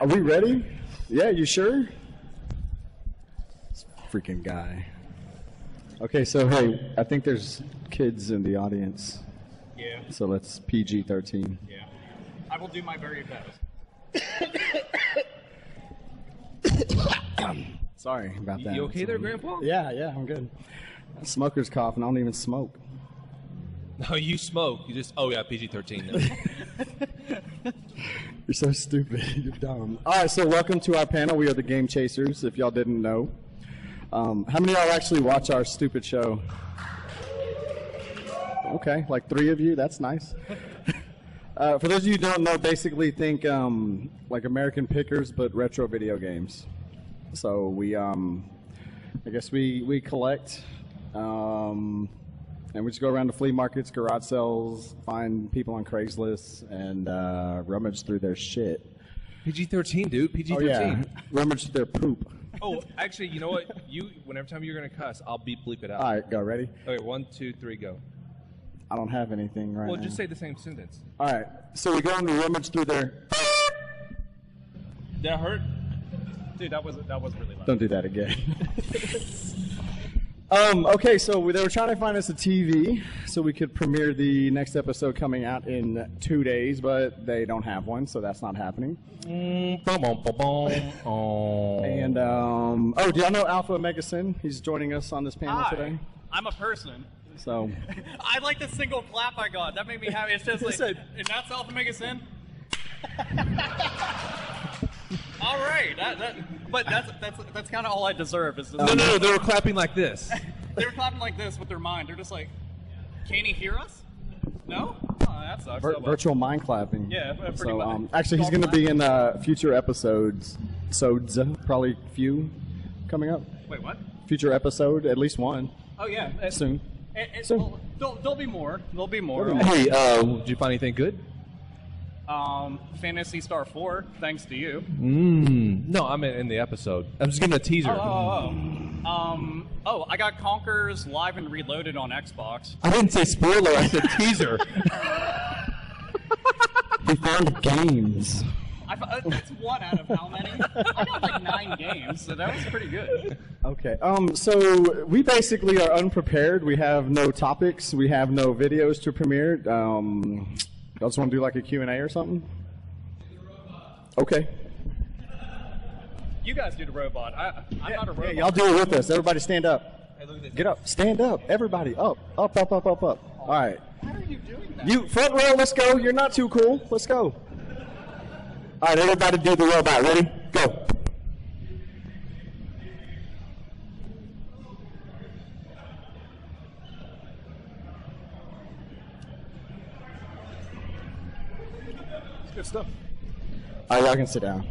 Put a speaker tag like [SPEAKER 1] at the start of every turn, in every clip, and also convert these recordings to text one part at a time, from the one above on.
[SPEAKER 1] Are we ready? Yeah, you sure? This freaking guy. Okay, so hey, I think there's kids in the audience.
[SPEAKER 2] Yeah.
[SPEAKER 1] So let's PG-13.
[SPEAKER 2] Yeah. I will do my very best.
[SPEAKER 1] Sorry about that.
[SPEAKER 3] You okay there, Grandpa?
[SPEAKER 1] Yeah, I'm good. Smoker's cough, and I don't even smoke.
[SPEAKER 3] No, you smoke. You just, oh yeah, PG-13.
[SPEAKER 1] You're so stupid. You're dumb. All right, so welcome to our panel. We are the Game Chasers, if y'all didn't know. How many of y'all actually watch our stupid show? Okay, like 3 of you. That's nice. For those of you who don't know, basically think like American Pickers, but retro video games. So we, I guess we collect, and we just go around to flea markets, garage sales, find people on Craigslist, and rummage through their shit.
[SPEAKER 3] PG-13, dude. PG-13.
[SPEAKER 1] Oh, yeah. Rummage their poop.
[SPEAKER 3] Oh, actually, you know what? Whenever time you're going to cuss, I'll bleep it out.
[SPEAKER 1] All right, go. Ready?
[SPEAKER 3] Okay, 1, 2, 3, go.
[SPEAKER 1] I don't have anything right now.
[SPEAKER 3] Well, just say the same sentence.
[SPEAKER 1] All right. So we go and we rummage through their...
[SPEAKER 3] That hurt?
[SPEAKER 2] Dude, that was really loud.
[SPEAKER 1] Don't do that again. Okay, so they were trying to find us a TV so we could premiere the next episode coming out in 2 days, but they don't have one, so that's not happening. And, oh, do y'all know Alpha Omega Sin? He's joining us on this panel today.
[SPEAKER 2] I'm a person.
[SPEAKER 1] So
[SPEAKER 2] I like the single clap I got. That made me happy. It's just like, and that's Alpha Omega Sin? All right, but that's kind of all I deserve. Is
[SPEAKER 3] no, they were clapping like this.
[SPEAKER 2] They were clapping like this with their mind. They're just like, can he hear us? No? Oh, that sucks.
[SPEAKER 1] virtual mind clapping.
[SPEAKER 2] Yeah, pretty
[SPEAKER 1] so,
[SPEAKER 2] much.
[SPEAKER 1] actually, he's going to be in future episodes. Probably few coming up.
[SPEAKER 2] Wait, what?
[SPEAKER 1] Future episode, at least one.
[SPEAKER 2] Oh yeah,
[SPEAKER 1] Soon.
[SPEAKER 2] Well, there'll be more. There'll be more.
[SPEAKER 3] Hey, did you find anything good?
[SPEAKER 2] Phantasy Star 4, thanks to you.
[SPEAKER 3] No, I meant in the episode. I'm just giving a teaser.
[SPEAKER 2] I got Conker's Live and Reloaded on Xbox.
[SPEAKER 3] I didn't say spoiler, I said teaser.
[SPEAKER 1] We found games.
[SPEAKER 2] That's one out of how many? I got like 9 games, so that was pretty good.
[SPEAKER 1] Okay, so we basically are unprepared. We have no topics. We have no videos to premiere. Y'all just want to do like a Q&A or something? Okay.
[SPEAKER 2] You guys do the robot. I'm not a robot.
[SPEAKER 1] Hey, y'all do it with us. Everybody stand up.
[SPEAKER 3] Hey, look at this.
[SPEAKER 1] Get up. Stand up. Everybody. Up. Up, up, up, up, up. All right.
[SPEAKER 2] How are you doing that?
[SPEAKER 1] You, front row, let's go. You're not too cool. Let's go. All right, everybody do the robot. Ready? Go.
[SPEAKER 2] Good stuff.
[SPEAKER 1] All right, y'all can sit down.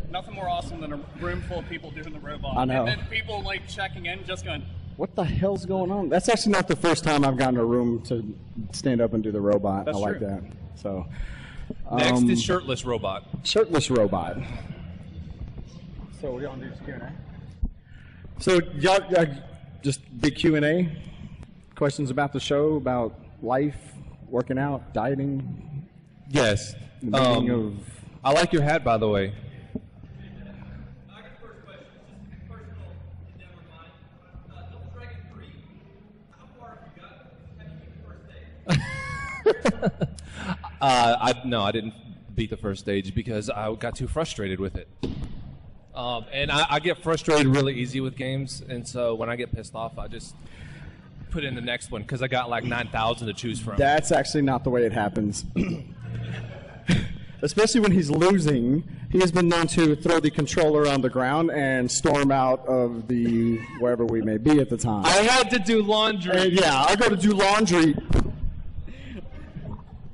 [SPEAKER 2] Nothing more awesome than a room full of people doing the robot.
[SPEAKER 1] I know.
[SPEAKER 2] And then people like checking in, just going,
[SPEAKER 1] What the hell's going on? That's actually not the first time I've gotten a room to stand up and do the robot.
[SPEAKER 2] That's
[SPEAKER 1] I like
[SPEAKER 2] true.
[SPEAKER 1] that. So
[SPEAKER 3] Next is shirtless robot.
[SPEAKER 1] shirtless robot. So what y'all do? Just Q&A. So y'all just big Q&A. Questions about the show, about life, working out, dieting.
[SPEAKER 3] Yes.
[SPEAKER 1] The meaning of.
[SPEAKER 3] I like your hat, by the way.
[SPEAKER 4] I got the first question. Just first of all, never mind. Double Dragon 3, how far have you got? Have you beat the first stage?
[SPEAKER 3] No, I didn't beat the first stage because I got too frustrated with it. And I get frustrated really easy with games, and so when I get pissed off, I just put in the next one because I got like 9,000 to choose from.
[SPEAKER 1] That's actually not the way it happens. Especially when he's losing, he has been known to throw the controller on the ground and storm out of the wherever we may be at the time.
[SPEAKER 3] I had to do laundry.
[SPEAKER 1] And yeah, I go to do laundry.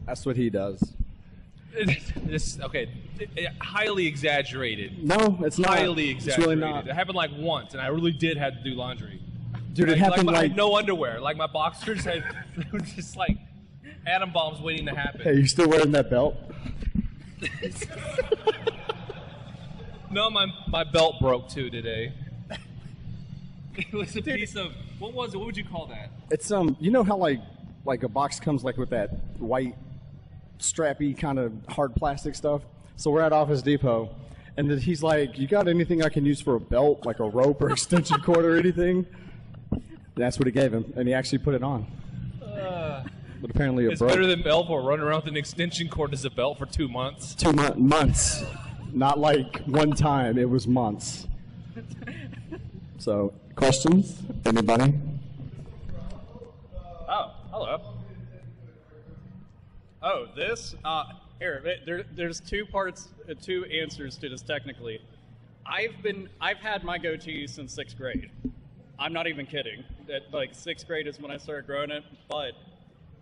[SPEAKER 1] That's what he does.
[SPEAKER 3] Highly exaggerated.
[SPEAKER 1] No, it's not.
[SPEAKER 3] Highly exaggerated.
[SPEAKER 1] It's really not.
[SPEAKER 3] It happened like once, and I really did have to do laundry.
[SPEAKER 1] Dude, it happened
[SPEAKER 3] I had no underwear. Like my boxers had just like atom bombs waiting to happen.
[SPEAKER 1] Hey, you still wearing that belt?
[SPEAKER 3] No, my belt broke too today. It was a piece of what was it? What would you call that?
[SPEAKER 1] It's you know how like a box comes like with that white strappy kind of hard plastic stuff. So we're at Office Depot, and then he's like, "You got anything I can use for a belt, like a rope or extension cord or anything?" And that's what he gave him, and he actually put it on. But apparently it
[SPEAKER 3] It's
[SPEAKER 1] broke.
[SPEAKER 3] better than Belvoir running around with an extension cord as a belt for 2 months.
[SPEAKER 1] 2 months, not like one time. It was months. So, questions? Anybody?
[SPEAKER 2] Oh, hello. Oh, this? There's two parts, two answers to this technically. I've had my goatee since 6th grade. I'm not even kidding. Like 6th grade is when I started growing it, but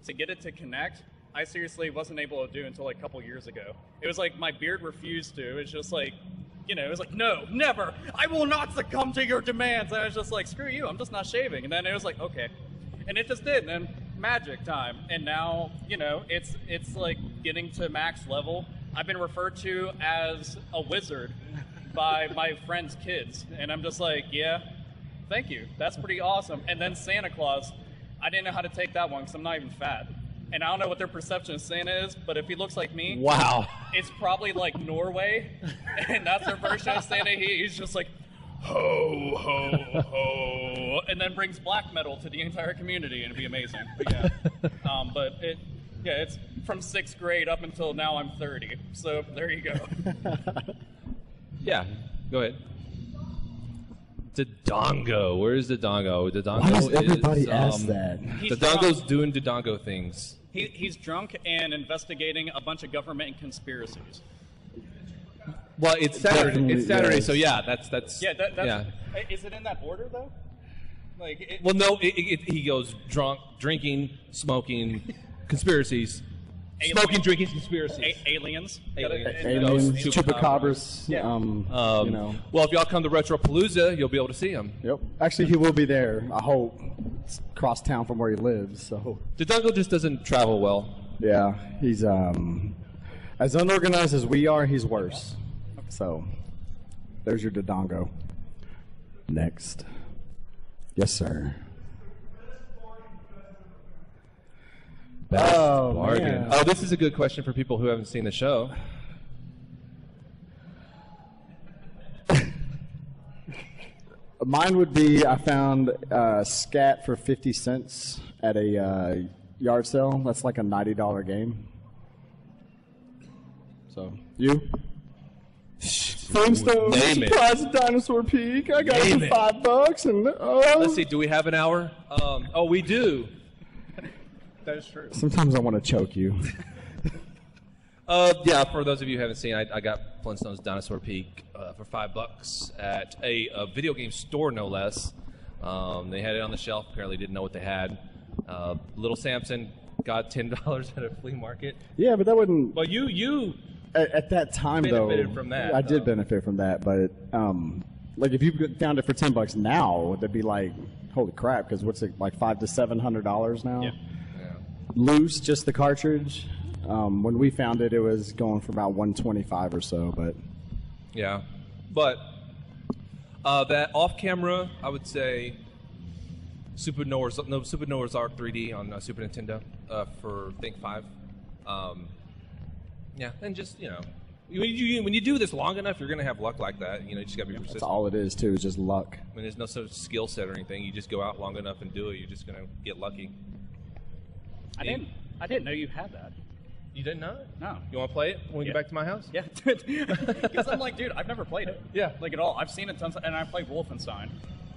[SPEAKER 2] to get it to connect, I seriously wasn't able to do until like a couple years ago. It was like my beard refused to. It's just like, you know, it was like, no, never. I will not succumb to your demands. And I was just like, screw you. I'm just not shaving. And then it was like, okay. And it just did. And then magic time. And now, you know, it's like getting to max level. I've been referred to as a wizard by my friends' kids. And I'm just like, yeah, thank you. That's pretty awesome. And then Santa Claus, I didn't know how to take that one because I'm not even fat. And I don't know what their perception of Santa is, but if he looks like me,
[SPEAKER 3] Wow.
[SPEAKER 2] it's probably like Norway, and that's their version of Santa. He's just like, ho, ho, ho, and then brings black metal to the entire community, and it'd be amazing. But yeah, it's from 6th grade up until now I'm 30. So there you go.
[SPEAKER 3] Yeah, go ahead. Dodongo. Where is Dodongo? Dodongo
[SPEAKER 1] Why does everybody
[SPEAKER 3] is,
[SPEAKER 1] ask that?
[SPEAKER 3] Dodongo's doing Dodongo things.
[SPEAKER 2] He's drunk and investigating a bunch of government conspiracies.
[SPEAKER 3] Well, it's Saturday.
[SPEAKER 1] Definitely,
[SPEAKER 3] It's Saturday,
[SPEAKER 1] yes.
[SPEAKER 3] so yeah, that's
[SPEAKER 2] Yeah, that's.
[SPEAKER 3] yeah.
[SPEAKER 2] Is it in that order though? Like.
[SPEAKER 3] Well, no, he goes drunk, drinking, smoking, conspiracies.
[SPEAKER 2] Alien-
[SPEAKER 3] Smoking, drinking, conspiracies.
[SPEAKER 2] Aliens.
[SPEAKER 1] Aliens, chupacabras.
[SPEAKER 3] Yeah.
[SPEAKER 1] You know.
[SPEAKER 3] Well, if y'all come to Retropalooza, you'll be able to see him.
[SPEAKER 1] Yep. Actually, he will be there. I hope. It's across town from where he lives. So.
[SPEAKER 3] Dodongo just doesn't travel well.
[SPEAKER 1] Yeah, he's as unorganized as we are. He's worse. So, there's your Dodongo. Next. Yes, sir.
[SPEAKER 3] Best
[SPEAKER 1] Oh,
[SPEAKER 3] bargain.
[SPEAKER 1] man.
[SPEAKER 3] Oh, this is a good question for people who haven't seen the show.
[SPEAKER 1] Mine would be I found Scat for 50 cents at a yard sale. That's like a $90 game. So, you? Flintstones,
[SPEAKER 3] Name it.
[SPEAKER 1] Surprise at Dinosaur Peak. I got
[SPEAKER 3] Name
[SPEAKER 1] it
[SPEAKER 3] it.
[SPEAKER 1] for $5 and
[SPEAKER 3] Let's see, do we have an hour? Oh, we do.
[SPEAKER 2] That is true.
[SPEAKER 1] Sometimes I want to choke you.
[SPEAKER 3] Yeah, for those of you who haven't seen, I got Flintstones Dinosaur Peak for $5 at a video game store, no less. They had it on the shelf. Apparently, didn't know what they had. Little Samson got $10 at a flea market.
[SPEAKER 1] Yeah, but that wouldn't.
[SPEAKER 3] But you
[SPEAKER 1] At that time, though,
[SPEAKER 3] benefited from that,
[SPEAKER 1] I did
[SPEAKER 3] though.
[SPEAKER 1] benefit from that. But like, if you found it for $10 now, that'd be like, holy crap! Because what's it like $500 to $700 now?
[SPEAKER 2] Yeah.
[SPEAKER 1] Loose, just the cartridge. When we found it, it was going for about $125 or so. But
[SPEAKER 3] yeah, but that off camera, I would say Super Noah's Ark 3D on Super Nintendo for I think $5. Yeah, and just when you do this long enough, you're gonna have luck like that. You just gotta be persistent.
[SPEAKER 1] that's all it is, too. Is just luck.
[SPEAKER 3] I mean, there's no such skill set or anything. You just go out long enough and do it. You're just gonna get lucky.
[SPEAKER 2] I didn't know you had that.
[SPEAKER 3] You didn't know it?
[SPEAKER 2] No.
[SPEAKER 3] You want to play it when we
[SPEAKER 2] Yeah.
[SPEAKER 3] get back to my house?
[SPEAKER 2] Yeah, because I'm like, dude, I've never played it.
[SPEAKER 3] Yeah.
[SPEAKER 2] Like at all. I've seen it tons, and I played Wolfenstein.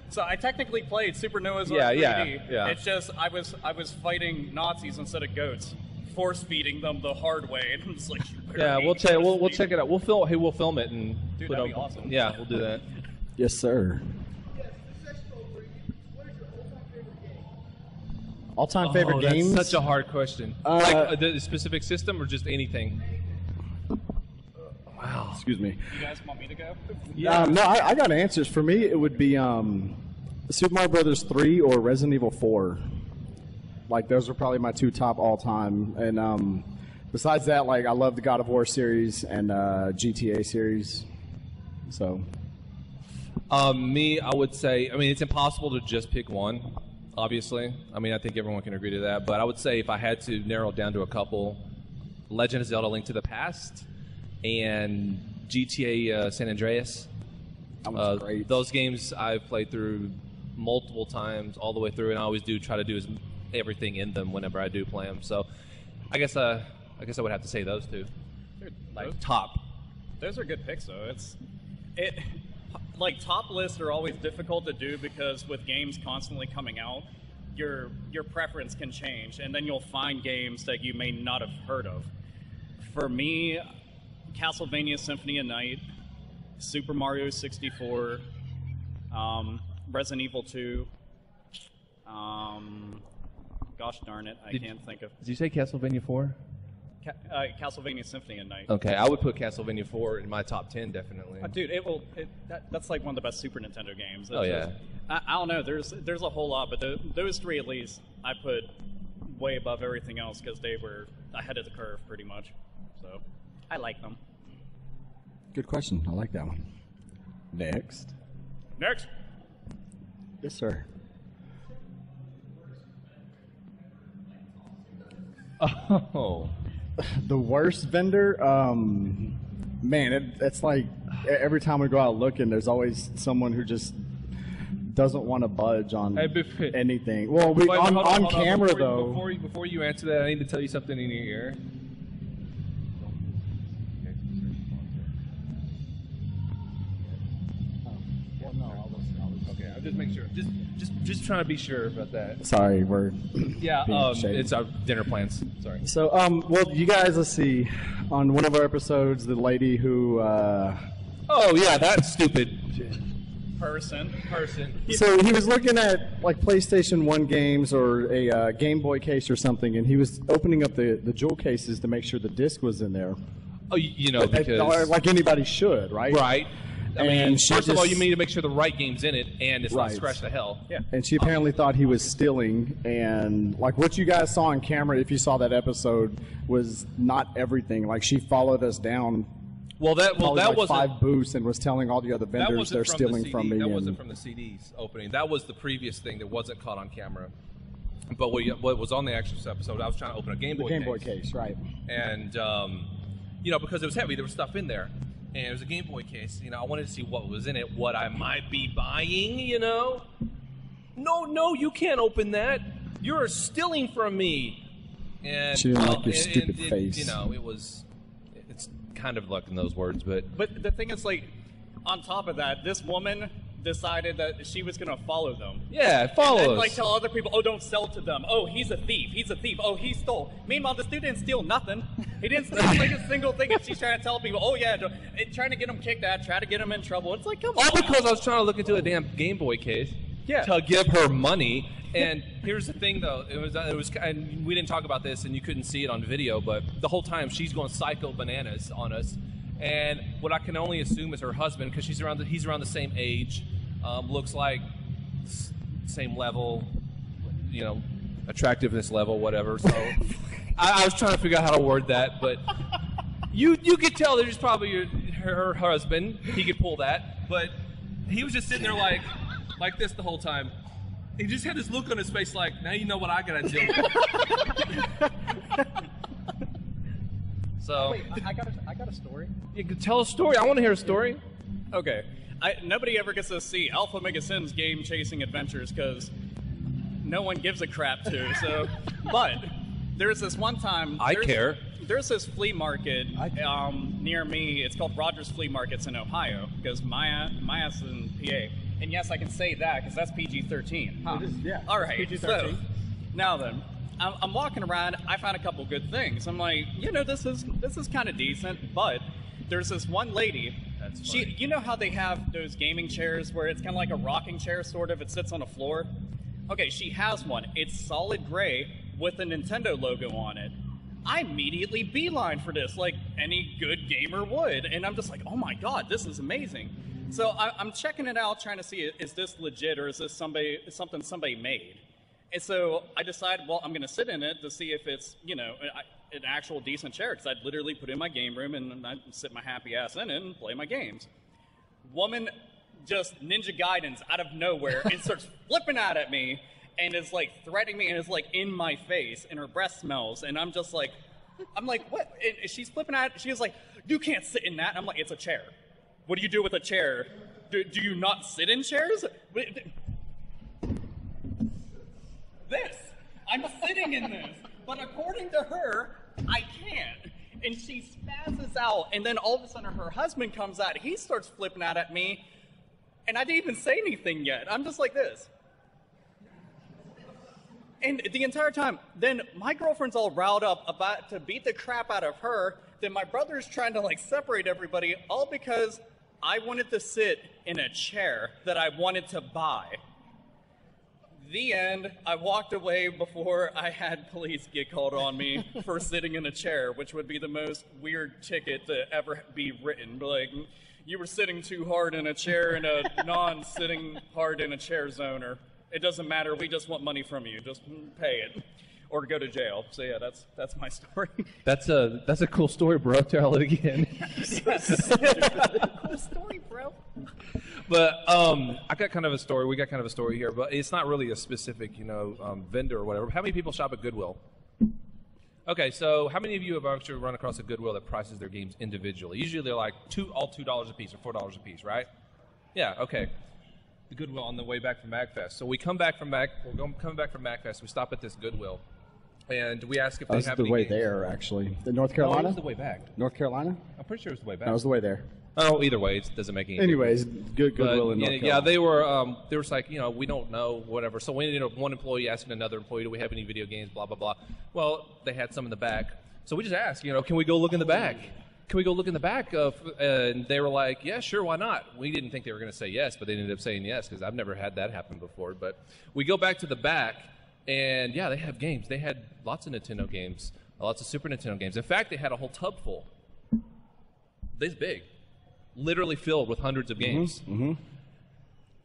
[SPEAKER 2] So I technically played Super Noah's Ark
[SPEAKER 3] Yeah,
[SPEAKER 2] 3D.
[SPEAKER 3] yeah.
[SPEAKER 2] It's just I was fighting Nazis instead of goats, force feeding them the hard way, and I'm just like,
[SPEAKER 3] Yeah, we'll check it out. We'll film it and
[SPEAKER 2] Dude,
[SPEAKER 3] put
[SPEAKER 2] that'd
[SPEAKER 3] it
[SPEAKER 2] be
[SPEAKER 3] up.
[SPEAKER 2] awesome.
[SPEAKER 3] Yeah, we'll do that.
[SPEAKER 1] Yes, sir. All-time favorite
[SPEAKER 3] that's
[SPEAKER 1] games?
[SPEAKER 3] such a hard question. Like the specific system or just anything? Wow.
[SPEAKER 1] Excuse me.
[SPEAKER 2] You guys want me to go?
[SPEAKER 1] No, I got answers. For me, it would be Super Mario Brothers 3 or Resident Evil 4. Like, those are probably my two top all-time. And besides that, like, I love the God of War series and GTA series. So,
[SPEAKER 3] Me, I would say, I mean, it's impossible to just pick one, obviously. I mean, I think everyone can agree to that. But I would say if I had to narrow it down to a couple, Legend of Zelda: Link to the Past and GTA San Andreas.
[SPEAKER 1] That was great.
[SPEAKER 3] Those games I've played through multiple times, all the way through, and I always do try to do everything in them whenever I do play them. So, I guess I would have to say those two, like top.
[SPEAKER 2] Those are good picks, though. Like top lists are always difficult to do because with games constantly coming out, your preference can change, and then you'll find games that you may not have heard of. For me, Castlevania Symphony of Night, Super Mario 64, Resident Evil 2. Gosh darn it, I can't think of.
[SPEAKER 3] Did you say Castlevania 4?
[SPEAKER 2] Castlevania Symphony of Night.
[SPEAKER 3] Okay, I would put Castlevania 4 in my top 10 definitely.
[SPEAKER 2] Dude, that's like one of the best Super Nintendo games.
[SPEAKER 3] Oh, yeah.
[SPEAKER 2] I don't know. There's a whole lot, but those three at least I put way above everything else because they were ahead of the curve pretty much. So I like them.
[SPEAKER 1] Good question. I like that one. Next. Yes, sir.
[SPEAKER 3] Oh.
[SPEAKER 1] The worst vendor? Man, it's like every time we go out looking, there's always someone who just doesn't want to budge on anything. Well, on camera, though.
[SPEAKER 3] Before you answer that, I need to tell you something in your ear. Okay, I'll just make sure. Just trying to be sure about that.
[SPEAKER 1] Sorry, we're
[SPEAKER 3] it's our dinner plans. Sorry.
[SPEAKER 1] So, well, you guys, let's see. On one of our episodes, the lady who.
[SPEAKER 3] Oh yeah, that stupid person.
[SPEAKER 1] So he was looking at like PlayStation 1 games or a Game Boy case or something, and he was opening up the jewel cases to make sure the disc was in there.
[SPEAKER 3] Oh, because
[SPEAKER 1] like anybody should, right?
[SPEAKER 3] Right. I mean, first of all, you need to make sure the right game's in it, and it's not scratched to hell.
[SPEAKER 2] Yeah.
[SPEAKER 1] And she apparently thought he was stealing, and like what you guys saw on camera, if you saw that episode, was not everything. Like she followed us down.
[SPEAKER 3] Well, that was
[SPEAKER 1] 5 booths and was telling all the other vendors they're stealing from me.
[SPEAKER 3] That wasn't from the CDs opening. That was the previous thing that wasn't caught on camera. But what was on the actual episode, I was trying to open a Game Boy
[SPEAKER 1] case, right?
[SPEAKER 3] And because it was heavy, there was stuff in there. And it was a Game Boy case. I wanted to see what was in it, what I might be buying, No, you can't open that. You're stealing from me. And
[SPEAKER 1] she didn't like your stupid face.
[SPEAKER 3] It's kind of like in those words, but
[SPEAKER 2] the thing is, like, on top of that, this woman decided that she was going to follow them.
[SPEAKER 3] Yeah, follow
[SPEAKER 2] and
[SPEAKER 3] us.
[SPEAKER 2] Like, tell other people, oh, don't sell to them. Oh, he's a thief. Oh, he stole. Meanwhile, this dude didn't steal nothing. He didn't steal like a single thing. And she's trying to tell people, oh, yeah, trying to get them kicked out, try to get them in trouble. It's like, come on.
[SPEAKER 3] All because I was trying to look into a damn Game Boy case to give her money. And here's the thing, though. It was, and we didn't talk about this, and you couldn't see it on video, but the whole time she's going psycho bananas on us. And what I can only assume is her husband, because he's around the same age, looks like same level, attractiveness level, whatever. So I was trying to figure out how to word that, but you could tell that he's probably her husband. He could pull that, but he was just sitting there like this the whole time. He just had this look on his face, like, now you know what I gotta deal with. So
[SPEAKER 2] wait, I got a story.
[SPEAKER 3] You can tell a story. I want to hear a story.
[SPEAKER 2] Okay. Nobody ever gets to see Alpha Mega Sim's game-chasing adventures because no one gives a crap to. So, but there's this one time.
[SPEAKER 3] I care.
[SPEAKER 2] There's this flea market near me. It's called Rogers Flea Markets in Ohio because my ass is in PA. And yes, I can say that because that's PG-13. Huh?
[SPEAKER 1] Yeah.
[SPEAKER 2] All right.
[SPEAKER 1] PG-13.
[SPEAKER 2] So now then, I'm walking around. I found a couple good things. I'm like, this is kind of decent. But there's this one lady. You know how they have those gaming chairs where it's kind of like a rocking chair, sort of. It sits on the floor. Okay, she has one. It's solid gray with a Nintendo logo on it. I immediately beeline for this, like any good gamer would. And I'm just like, oh my god, this is amazing. So I'm checking it out, trying to see, is this legit or is this something somebody made? And so I decided, well, I'm going to sit in it to see if it's, an actual decent chair, because I'd literally put it in my game room and I'd sit my happy ass in it and play my games. Woman just Ninja Gaidens out of nowhere and starts flipping out at me and is like threatening me and is like in my face and her breath smells and I'm just like, I'm like, what? And she's flipping out. She was like, you can't sit in that. I'm like, it's a chair. What do you do with a chair? Do you not sit in chairs? This. I'm sitting in this. But according to her, I can't. And she spazzes out. And then all of a sudden her husband comes out. He starts flipping out at me. And I didn't even say anything yet. I'm just like this. And the entire time, then my girlfriend's all riled up about to beat the crap out of her. Then my brother's trying to like separate everybody, all because I wanted to sit in a chair that I wanted to buy. The end. I walked away before I had police get called on me for sitting in a chair, which would be the most weird ticket to ever be written. Like, you were sitting too hard in a chair in a non-sitting hard in a chair zone, or it doesn't matter. We just want money from you. Just pay it, or go to jail. So yeah, that's my story.
[SPEAKER 3] That's a cool story, bro. Tell it again.
[SPEAKER 2] Cool story, bro.
[SPEAKER 3] But I got kind of a story. We got kind of a story here, but it's not really a specific, vendor or whatever. How many people shop at Goodwill? Okay, so how many of you have actually run across a Goodwill that prices their games individually? Usually they're like all $2 a piece or $4 a piece, right? Yeah. Okay. The Goodwill on the way back from MagFest. So we come back from coming back from MagFest. We stop at this Goodwill, and we ask if they have any
[SPEAKER 1] the way
[SPEAKER 3] games.
[SPEAKER 1] there, actually. The North
[SPEAKER 3] No,
[SPEAKER 1] Carolina?
[SPEAKER 3] it was the way back.
[SPEAKER 1] North Carolina?
[SPEAKER 3] I'm pretty sure it was the way back.
[SPEAKER 1] That was the way there.
[SPEAKER 3] Oh, either way, it doesn't make any
[SPEAKER 1] Anyways,
[SPEAKER 3] difference.
[SPEAKER 1] Goodwill in North Carolina.
[SPEAKER 3] Yeah, they were like, we don't know, whatever. So we ended up one employee asking another employee, do we have any video games, blah, blah, blah. Well, they had some in the back. So we just asked, can we go look in the back? Can we go look in the back? And they were like, yeah, sure, why not? We didn't think they were going to say yes, but they ended up saying yes, because I've never had that happen before. But we go back to the back, and yeah, they have games. They had lots of Nintendo games, lots of Super Nintendo games. In fact, they had a whole tub full. This big. Literally filled with hundreds of games.
[SPEAKER 1] Mm-hmm.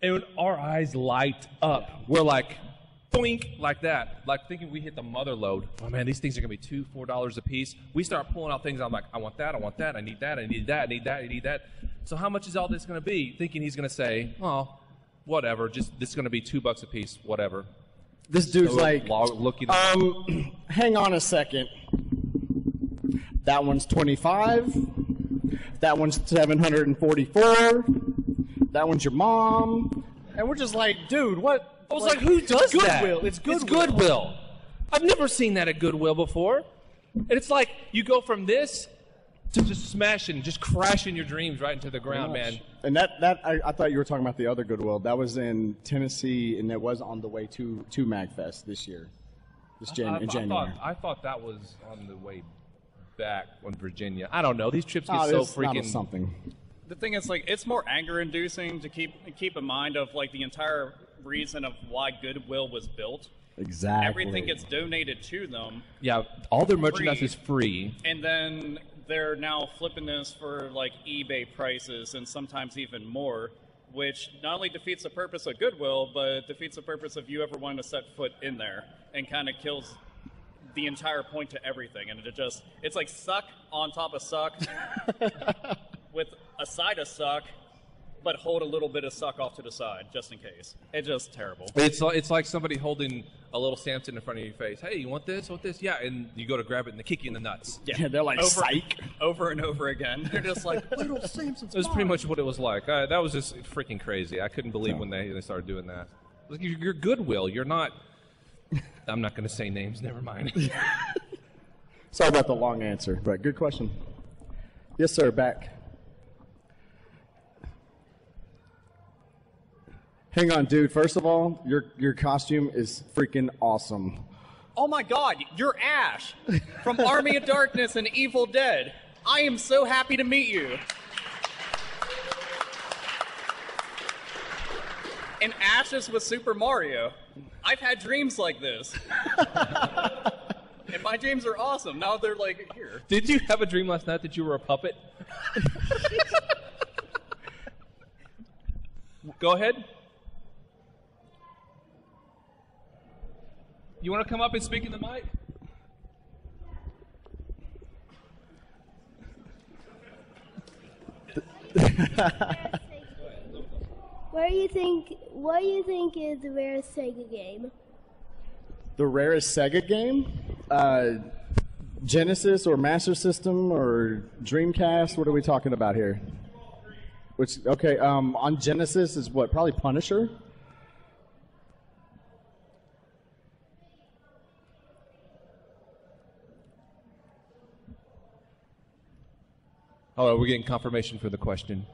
[SPEAKER 3] And our eyes light up. We're like, boink, like that. Like thinking we hit the mother load. Oh man, these things are going to be $2-4 a piece. We start pulling out things. I'm like, I want that, I want that, I need that, I need that, I need that, I need that. So how much is all this going to be? Thinking he's going to say, oh, whatever, just this is going to be $2 a piece, whatever.
[SPEAKER 1] This dude's like,
[SPEAKER 3] looking
[SPEAKER 1] hang on a second. That one's 25. That one's 744. That one's your mom. And we're just like, dude, what?
[SPEAKER 3] I was like, who does that?
[SPEAKER 1] Goodwill. It's Goodwill.
[SPEAKER 3] It's Goodwill. I've never seen that at Goodwill before. And it's like you go from this to just smashing, just crashing your dreams right into the ground, man.
[SPEAKER 1] And I thought you were talking about the other Goodwill. That was in Tennessee, and it was on the way to MagFest this year, in January.
[SPEAKER 3] I thought that was on the way back on Virginia. I don't know. These trips get
[SPEAKER 1] so
[SPEAKER 3] freaking
[SPEAKER 1] something.
[SPEAKER 2] The thing is, like, it's more anger-inducing to keep in mind of like the entire reason of why Goodwill was built.
[SPEAKER 1] Exactly.
[SPEAKER 2] Everything gets donated to them.
[SPEAKER 3] Yeah, all their merchandise is free.
[SPEAKER 2] And then they're now flipping this for like eBay prices and sometimes even more, which not only defeats the purpose of Goodwill, but defeats the purpose of you ever wanting to set foot in there, and kind of kills the entire point to everything. And it's like suck on top of suck with a side of suck, but hold a little bit of suck off to the side just in case. It's just terrible.
[SPEAKER 3] It's like somebody holding a little Samson in front of your face. Hey, you want this? Want this? Yeah, and you go to grab it and they kick you in the nuts.
[SPEAKER 1] Yeah, they're like, psych.
[SPEAKER 2] Over and over again. They're just like, little Samson's
[SPEAKER 3] It was pretty much what it was like. That was just freaking crazy. I couldn't believe when they started doing that. Like, you're Goodwill. You're not... I'm not going to say names. Never mind.
[SPEAKER 1] Sorry about the long answer, but good question. Yes, sir, back. Hang on, dude. First of all, your costume is freaking awesome.
[SPEAKER 2] Oh my God, you're Ash from Army of Darkness and Evil Dead. I am so happy to meet you. And Ash is with Super Mario. I've had dreams like this. And my dreams are awesome. Now they're like here.
[SPEAKER 3] Did you have a dream last night that you were a puppet? Go ahead. You want to come up and speak in the mic?
[SPEAKER 5] What do you think is the rarest Sega game?
[SPEAKER 1] The rarest Sega game? Genesis or Master System or Dreamcast? What are we talking about here? Which okay, on Genesis is what? Probably Punisher.
[SPEAKER 3] Oh, we're getting confirmation for the question.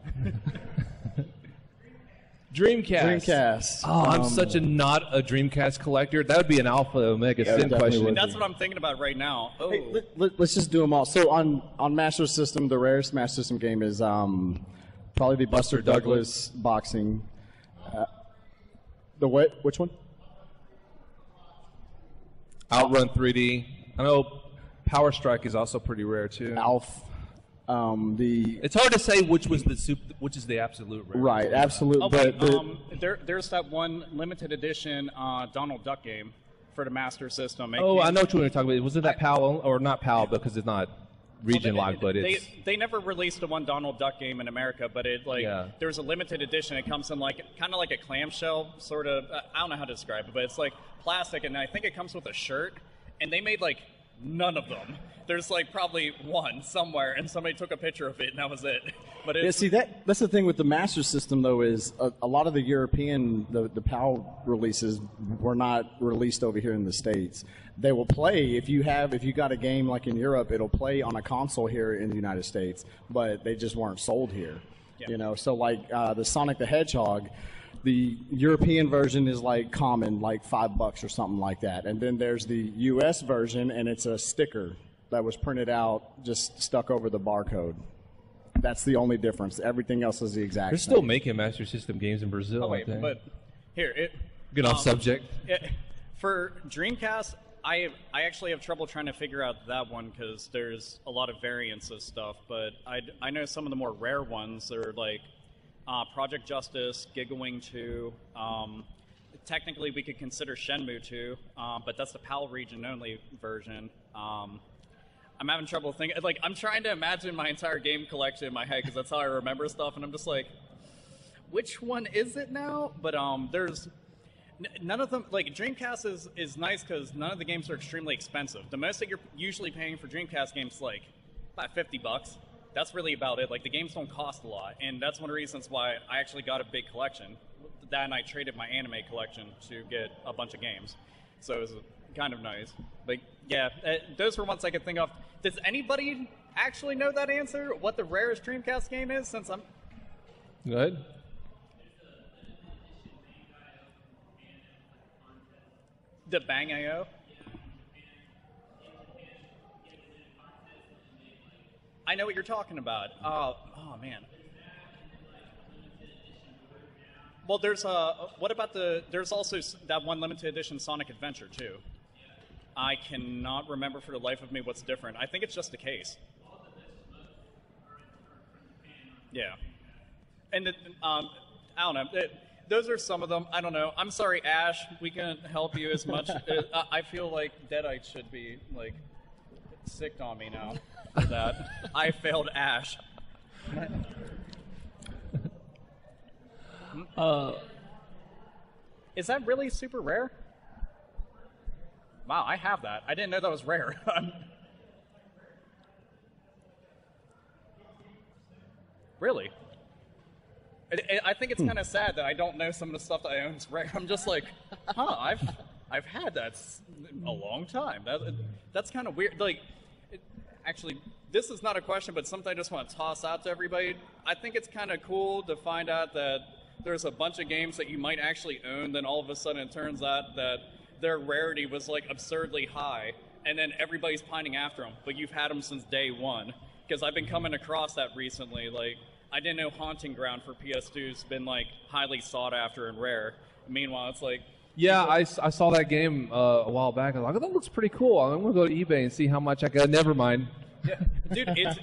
[SPEAKER 3] Dreamcast.
[SPEAKER 1] Dreamcast.
[SPEAKER 3] Oh, I'm such a not a Dreamcast collector. That would be an Alpha Omega
[SPEAKER 1] Yeah, it
[SPEAKER 3] Sin
[SPEAKER 1] definitely
[SPEAKER 3] question.
[SPEAKER 1] would.
[SPEAKER 2] That's what I'm thinking about right now. Oh,
[SPEAKER 1] Hey, let's just do them all. So on Master System, the rarest Master System game is probably the Buster Douglas boxing. The what? Which one?
[SPEAKER 3] Outrun 3D. I know Power Strike is also pretty rare too.
[SPEAKER 1] Alf.
[SPEAKER 3] It's hard to say which is the absolute rare.
[SPEAKER 1] Right, absolute.
[SPEAKER 2] oh
[SPEAKER 1] But
[SPEAKER 2] wait, there's that one limited edition Donald Duck game for the Master System.
[SPEAKER 3] Oh, I know what you're talking about. Was it that PAL or not PAL because it's not region locked, but it's
[SPEAKER 2] they never released the one Donald Duck game in America, but it there's a limited edition. It comes in like kind of like a clamshell sort of. I don't know how to describe it, but it's like plastic, and I think it comes with a shirt. And they made like none of them. There's like probably one somewhere, and somebody took a picture of it, and that was it. But
[SPEAKER 1] yeah, see that's the thing with the Master System though is a lot of the European the PAL releases were not released over here in the States. They will play if you got a game like in Europe, it'll play on a console here in the United States, but they just weren't sold here.
[SPEAKER 2] Yeah.
[SPEAKER 1] You know, so like the Sonic the Hedgehog. The European version is like common, like $5 or something like that. And then there's the US version, and it's a sticker that was printed out, just stuck over the barcode. That's the only difference. Everything else is the exact
[SPEAKER 3] they're
[SPEAKER 1] same.
[SPEAKER 3] still making Master System games in Brazil.
[SPEAKER 2] oh wait,
[SPEAKER 3] I think.
[SPEAKER 2] but here
[SPEAKER 3] Get off subject.
[SPEAKER 2] For Dreamcast, I actually have trouble trying to figure out that one because there's a lot of variants of stuff. But I know some of the more rare ones are like Project Justice, Gigawing 2. Technically, we could consider Shenmue 2, but that's the PAL region only version. I'm having trouble thinking. Like, I'm trying to imagine my entire game collection in my head because that's how I remember stuff, and I'm just like, which one is it now? But there's none of them. Like, Dreamcast is nice because none of the games are extremely expensive. The most that you're usually paying for Dreamcast games is like about $50. That's really about it. Like, the games don't cost a lot, and that's one of the reasons why I actually got a big collection. That and I traded my anime collection to get a bunch of games. So it was kind of nice. But yeah, those were ones I could think of. Does anybody actually know that answer? What the rarest Dreamcast game is? Since I'm
[SPEAKER 3] Go ahead.
[SPEAKER 2] the Bang AO. I know what you're talking about. Oh man. Well, there's what about there's also that one limited edition Sonic Adventure too. I cannot remember for the life of me what's different. I think it's just a case. Yeah. And I don't know. Those are some of them. I don't know. I'm sorry, Ash. We can't help you as much. I feel like Deadite should be like sicked on me now for that. I failed Ash. Is that really super rare? Wow, I have that. I didn't know that was rare. Really? I think it's kind of sad that I don't know some of the stuff that I own is rare. I'm just like, I've had that a long time. That's kind of weird. Like, actually, this is not a question, but something I just want to toss out to everybody. I think it's kind of cool to find out that there's a bunch of games that you might actually own, then all of a sudden it turns out that their rarity was like absurdly high, and then everybody's pining after them, but you've had them since day one. Because I've been coming across that recently. Like, I didn't know Haunting Ground for PS2's been like highly sought after and rare. Meanwhile, it's like,
[SPEAKER 3] yeah, I saw that game a while back. I was like, oh, that looks pretty cool. I'm gonna go to eBay and see how much I got. Never mind.
[SPEAKER 2] yeah, dude, it's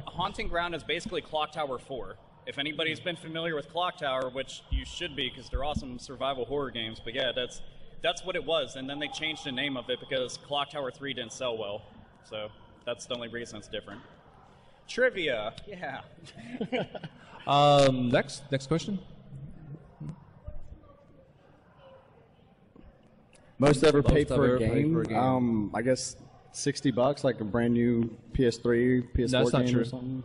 [SPEAKER 2] Haunting Ground is basically Clock Tower 4. If anybody's been familiar with Clock Tower, which you should be because they're awesome survival horror games, but yeah, that's what it was. And then they changed the name of it because Clock Tower 3 didn't sell well. So that's the only reason it's different. Trivia, yeah.
[SPEAKER 3] Next question.
[SPEAKER 1] Most ever paid for a
[SPEAKER 3] ever paid
[SPEAKER 1] game?
[SPEAKER 3] for a game.
[SPEAKER 1] I guess $60, like a brand new PS3, PS4
[SPEAKER 3] That's not
[SPEAKER 1] game
[SPEAKER 3] true.
[SPEAKER 1] or something.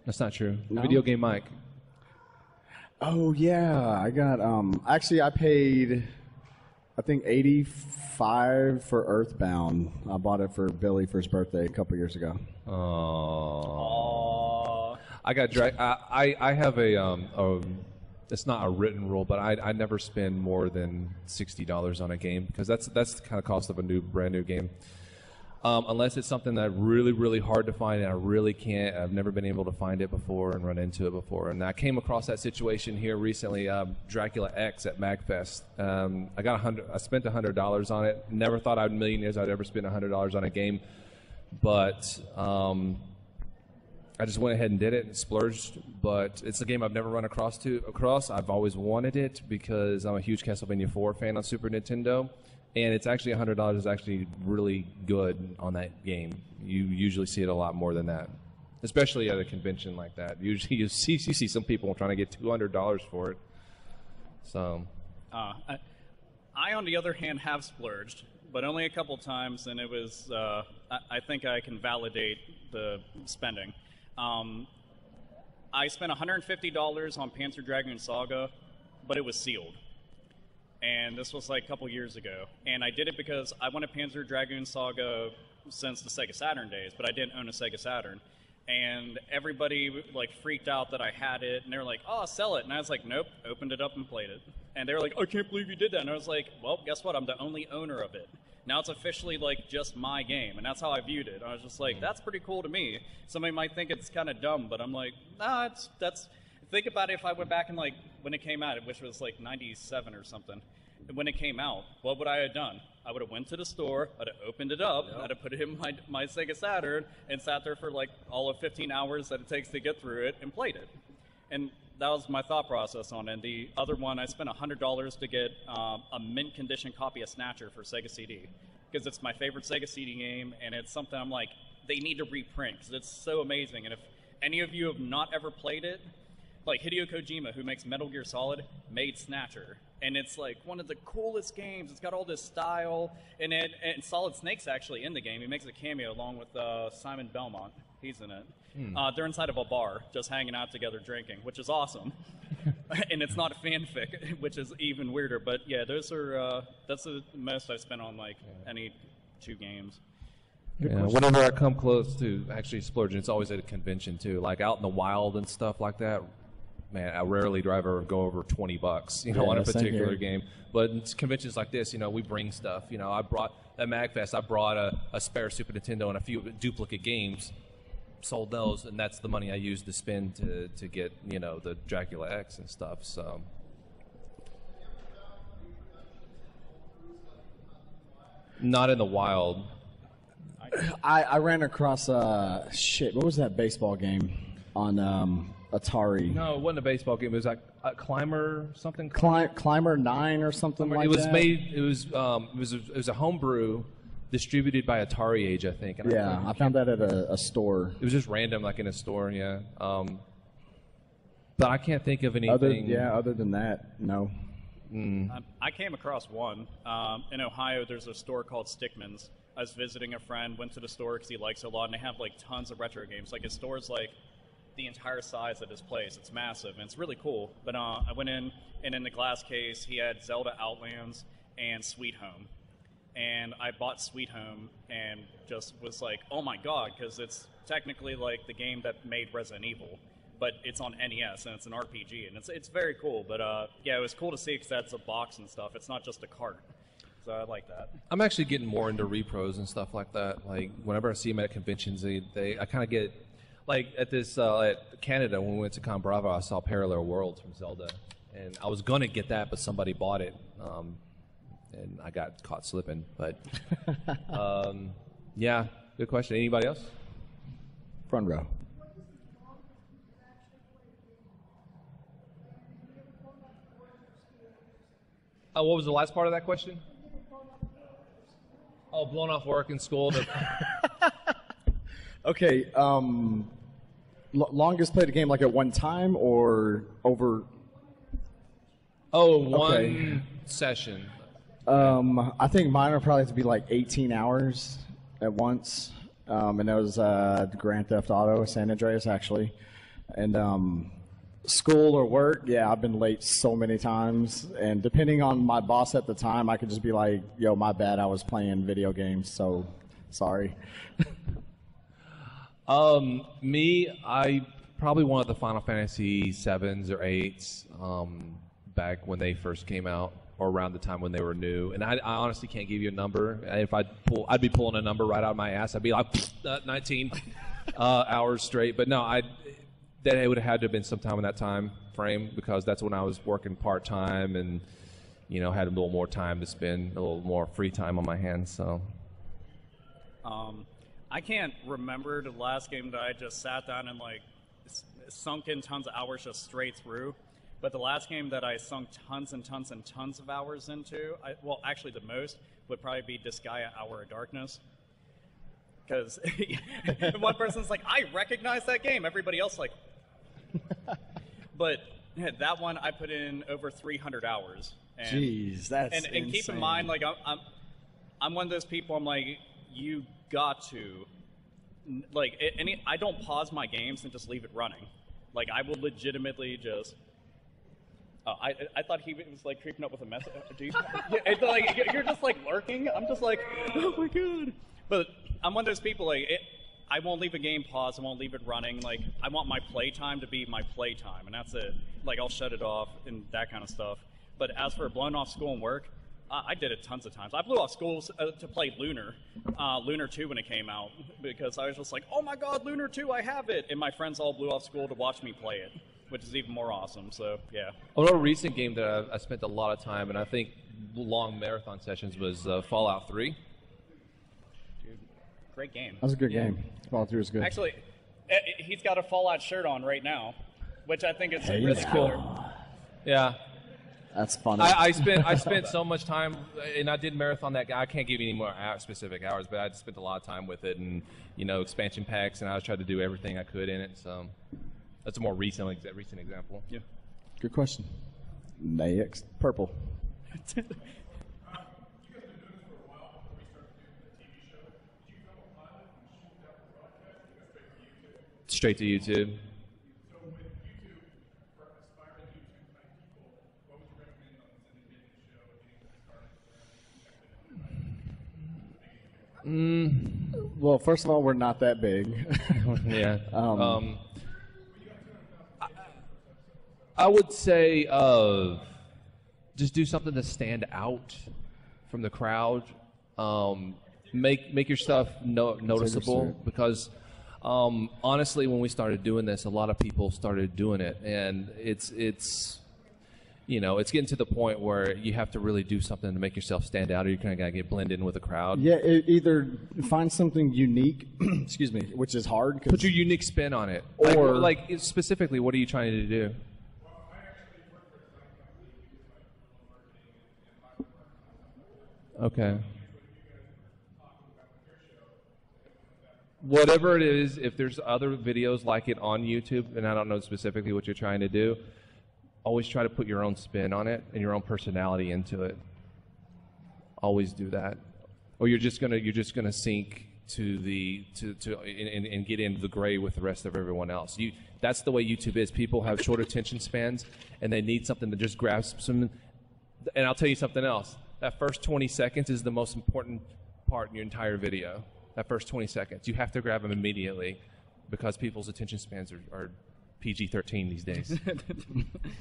[SPEAKER 3] That's not true.
[SPEAKER 1] No?
[SPEAKER 3] Video game mic.
[SPEAKER 1] Oh yeah, I got. Actually, I paid, I think $85 for Earthbound. I bought it for Billy for his birthday a couple years ago.
[SPEAKER 3] Oh. I got I have a it's not a written rule, but I never spend more than $60 on a game because that's the kind of cost of a brand new game. Unless it's something that really, really hard to find and I really can't. I've never been able to find it before and run into it before. And I came across that situation here recently, Dracula X at MagFest. I spent $100 on it. Never thought I'd millionaires I'd ever spend $100 on a game, but I just went ahead and did it and splurged. But it's a game I've never run across. I've always wanted it because I'm a huge Castlevania 4 fan on Super Nintendo. And it's actually $100 is actually really good on that game. You usually see it a lot more than that, especially at a convention like that. Usually you see some people trying to get $200 for it. So,
[SPEAKER 2] I on the other hand have splurged, but only a couple times, and it was I think I can validate the spending. I spent $150 on Panzer Dragoon Saga, but it was sealed. And this was like a couple years ago. And I did it because I wanted Panzer Dragoon Saga since the Sega Saturn days, but I didn't own a Sega Saturn. And everybody like freaked out that I had it, and they were like, "Oh, sell it." And I was like, "Nope." Opened it up and played it. And they were like, "I can't believe you did that." And I was like, "Well, guess what? I'm the only owner of it. Now it's officially like just my game." And that's how I viewed it. I was just like, "That's pretty cool to me." Somebody might think it's kind of dumb, but I'm like, "Nah, that's." Think about it if I went back and like when it came out, which was like 97 or something. When it came out, what would I have done? I would have went to the store, I'd have opened it up, I'd have put it in my Sega Saturn, and sat there for like all of 15 hours that it takes to get through it and played it. And that was my thought process on it. The other one, I spent $100 to get a mint condition copy of Snatcher for Sega CD because it's my favorite Sega CD game, and it's something I'm like, they need to reprint because it's so amazing. And if any of you have not ever played it, like Hideo Kojima, who makes Metal Gear Solid, made Snatcher. And it's like one of the coolest games. It's got all this style. And Solid Snake's actually in the game. He makes a cameo along with Simon Belmont. He's in it. They're inside of a bar, just hanging out together drinking, which is awesome. And it's not a fanfic, which is even weirder. But yeah, those are that's the most I've spent on like any two games.
[SPEAKER 3] Yeah, whenever I come close to actually splurging, it's always at a convention too, like out in the wild and stuff like that. Man, I rarely go over $20, on a particular game. But in conventions like this, we bring stuff. I brought at MagFest, I brought a spare Super Nintendo and a few duplicate games, sold those, and that's the money I used to spend to get, the Dracula X and stuff. So. Not in the wild.
[SPEAKER 1] I ran across what was that baseball game on Atari?
[SPEAKER 3] No, it wasn't a baseball game. It was like a Climber something.
[SPEAKER 1] Climber 9 or something like that.
[SPEAKER 3] It was a homebrew distributed by Atari Age, I think. And
[SPEAKER 1] I found that at a store.
[SPEAKER 3] It was just random, like in a store, yeah. But I can't think of anything.
[SPEAKER 1] Other than that, no.
[SPEAKER 2] I came across one. In Ohio, there's a store called Stickman's. I was visiting a friend, went to the store because he likes it a lot, and they have like tons of retro games. Like his store's like the entire size of his place. It's massive, and it's really cool. But I went in, and in the glass case, he had Zelda Outlands and Sweet Home. And I bought Sweet Home and just was like, oh my god, because it's technically like the game that made Resident Evil. But it's on NES, and it's an RPG, and it's very cool. But it was cool to see because that's a box and stuff. It's not just a cart. So I like that. I'm
[SPEAKER 3] actually getting more into repros and stuff like that. Like whenever I see them at conventions, I kind of get like at this at Canada when we went to Con Bravo, I saw Parallel Worlds from Zelda, and I was gonna get that, but somebody bought it, and I got caught slipping. But yeah, good question. Anybody else?
[SPEAKER 1] Front row.
[SPEAKER 3] What was the last part of that question? Oh, blown off work in school.
[SPEAKER 1] Okay. Longest played a game like at one time or over?
[SPEAKER 3] Oh, one session.
[SPEAKER 1] I think mine would probably have to be like 18 hours. at once, and that was Grand Theft Auto, San Andreas, actually. And school or work, yeah, I've been late so many times. And depending on my boss at the time, I could just be like, yo, my bad, I was playing video games, so sorry.
[SPEAKER 3] I probably wanted the Final Fantasy 7s or 8s back when they first came out, or around the time when they were new. And I honestly can't give you a number. If I'd be pulling a number right out of my ass. I'd be like 19 hours straight. But no, that it would have had to have been sometime in that time frame, because that's when I was working part time and had a little more time to spend, a little more free time on my hands. So.
[SPEAKER 2] I can't remember the last game that I just sat down and sunk in tons of hours just straight through. But the last game that I sunk tons and tons and tons of hours into, actually the most, would probably be Disgaea Hour of Darkness. Because one person's like, I recognize that game. Everybody else like. But that one I put in over 300 hours. And,
[SPEAKER 1] jeez, that's
[SPEAKER 2] and
[SPEAKER 1] insane.
[SPEAKER 2] Keep in mind, I'm one of those people. I'm like, you got to, I don't pause my games and just leave it running. Like, I will legitimately just. I thought he was creeping up with a message. You're just lurking. I'm just like, oh my god. But I'm one of those people I won't leave a game paused. I won't leave it running. I want my playtime to be my playtime, and that's it. I'll shut it off and that kind of stuff. But as for blowing off school and work, I did it tons of times. I blew off school to play Lunar 2 when it came out, because I was just like, oh my god, Lunar 2, I have it. And my friends all blew off school to watch me play it, which is even more awesome. So, yeah.
[SPEAKER 3] Another recent game that I spent a lot of time, and I think long marathon sessions, was Fallout 3.
[SPEAKER 2] Dude, great game.
[SPEAKER 1] That was a good game. Fallout 3 was good.
[SPEAKER 2] Actually, he's got a Fallout shirt on right now, which I think is really cool.
[SPEAKER 3] Yeah.
[SPEAKER 1] That's funny.
[SPEAKER 3] I spent so much time, and I did marathon that guy. I can't give you any more specific hours, but I spent a lot of time with it, and expansion packs, and I was trying to do everything I could in it. So that's a more recent example.
[SPEAKER 2] Yeah.
[SPEAKER 1] Good question. Nax purple.
[SPEAKER 3] Straight to YouTube.
[SPEAKER 1] Well, first of all, we're not that big.
[SPEAKER 3] Yeah. I would say just do something to stand out from the crowd. Make your stuff noticeable, because honestly, when we started doing this, a lot of people started doing it, and it's getting to the point where you have to really do something to make yourself stand out, or you're kind of got to get blended in with the crowd.
[SPEAKER 1] Yeah, either find something unique, excuse me, which is hard.
[SPEAKER 3] Put your unique spin on it.
[SPEAKER 1] Or
[SPEAKER 3] specifically, what are you trying to do? Okay. Whatever it is, if there's other videos like it on YouTube, and I don't know specifically what you're trying to do, always try to put your own spin on it and your own personality into it. Always do that, or you're just gonna sink to and get into the gray with the rest of everyone else. That's the way YouTube is. People have short attention spans, and they need something to just grasp some. And I'll tell you something else. That first 20 seconds is the most important part in your entire video. That first 20 seconds, you have to grab them immediately, because people's attention spans are PG-13 these days.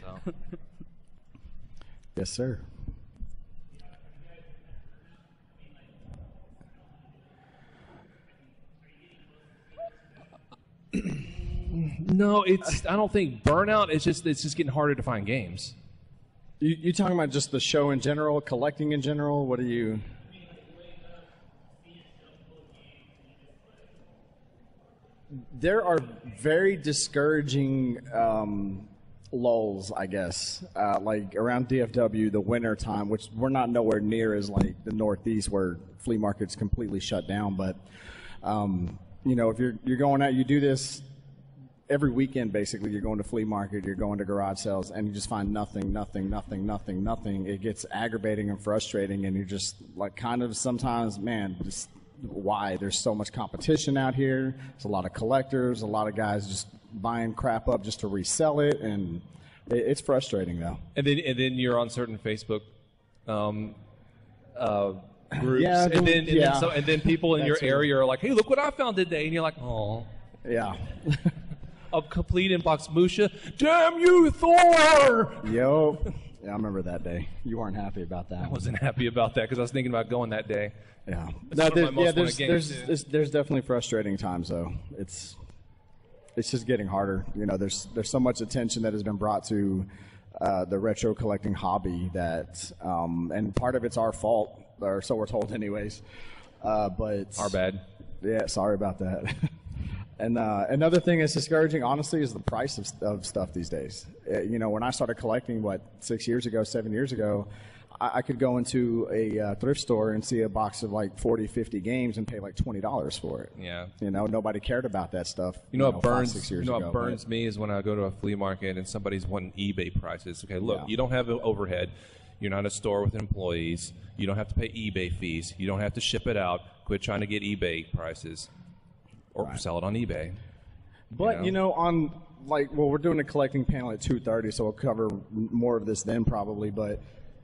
[SPEAKER 3] So.
[SPEAKER 1] Yes, sir.
[SPEAKER 3] No, I don't think burnout. It's just getting harder to find games.
[SPEAKER 1] You talking about just the show in general, collecting in general? What are you? There are very discouraging lulls, I guess, like around DFW, the winter time, which we're not nowhere near as like the Northeast, where flea markets completely shut down. But if you're going out, you do this every weekend. Basically, you're going to flea market, you're going to garage sales, and you just find nothing. It gets aggravating and frustrating, and you're just like kind of sometimes, man, just why there's so much competition out here. There's a lot of collectors, a lot of guys just buying crap up just to resell it, and it's frustrating though.
[SPEAKER 3] And then you're on certain Facebook groups,
[SPEAKER 1] Yeah,
[SPEAKER 3] and then people in your
[SPEAKER 1] That's it.
[SPEAKER 3] area are like, "Hey, look what I found today," and you're like, "Oh."
[SPEAKER 1] Yeah.
[SPEAKER 3] A complete inbox Musha. Damn you, Thor!
[SPEAKER 1] Yo. Yeah, I remember that day. You weren't happy about that.
[SPEAKER 3] I wasn't happy about that because I was thinking about going that day.
[SPEAKER 1] Yeah.
[SPEAKER 3] It's one of my most wanted games,
[SPEAKER 1] there's definitely frustrating times though. It's just getting harder. You know, there's so much attention that has been brought to the retro collecting hobby that, and part of it's our fault, or so we're told anyways. But
[SPEAKER 3] Our bad.
[SPEAKER 1] Yeah, sorry about that. And another thing that's discouraging, honestly, is the price of stuff these days. You know, when I started collecting, 7 years ago, I could go into a thrift store and see a box of like 40, 50 games and pay like $20 for it.
[SPEAKER 3] Yeah.
[SPEAKER 1] You know, nobody cared about that stuff.
[SPEAKER 3] You know what
[SPEAKER 1] 5,
[SPEAKER 3] burns?
[SPEAKER 1] 6 years
[SPEAKER 3] You know
[SPEAKER 1] ago,
[SPEAKER 3] what burns me is when I go to a flea market and somebody's wanting eBay prices. Okay, look, you don't have an overhead. You're not a store with employees. You don't have to pay eBay fees. You don't have to ship it out. Quit trying to get eBay prices, or sell it on eBay.
[SPEAKER 1] But on we're doing a collecting panel at 2:30, so we'll cover more of this then probably. But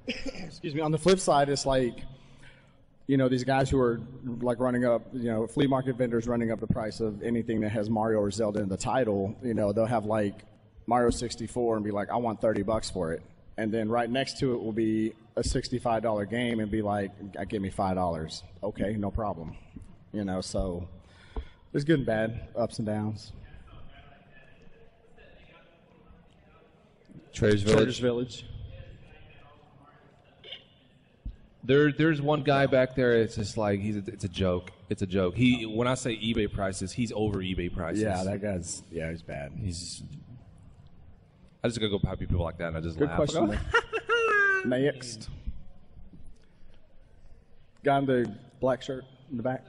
[SPEAKER 1] excuse me. On the flip side, it's like, these guys who are like running up, flea market vendors running up the price of anything that has Mario or Zelda in the title. They'll have like Mario 64 and be like, I want $30 for it, and then right next to it will be a $65 game and be like, give me $5. Okay, no problem. So there's good and bad, ups and downs.
[SPEAKER 3] Traders Village. There's one guy back there. It's just like it's a joke. It's a joke. When I say eBay prices, he's over eBay prices.
[SPEAKER 1] Yeah, that guy's he's bad.
[SPEAKER 3] I just go by people like that and I just
[SPEAKER 1] Good
[SPEAKER 3] laugh.
[SPEAKER 1] question. Next. Guy in the black shirt in the back.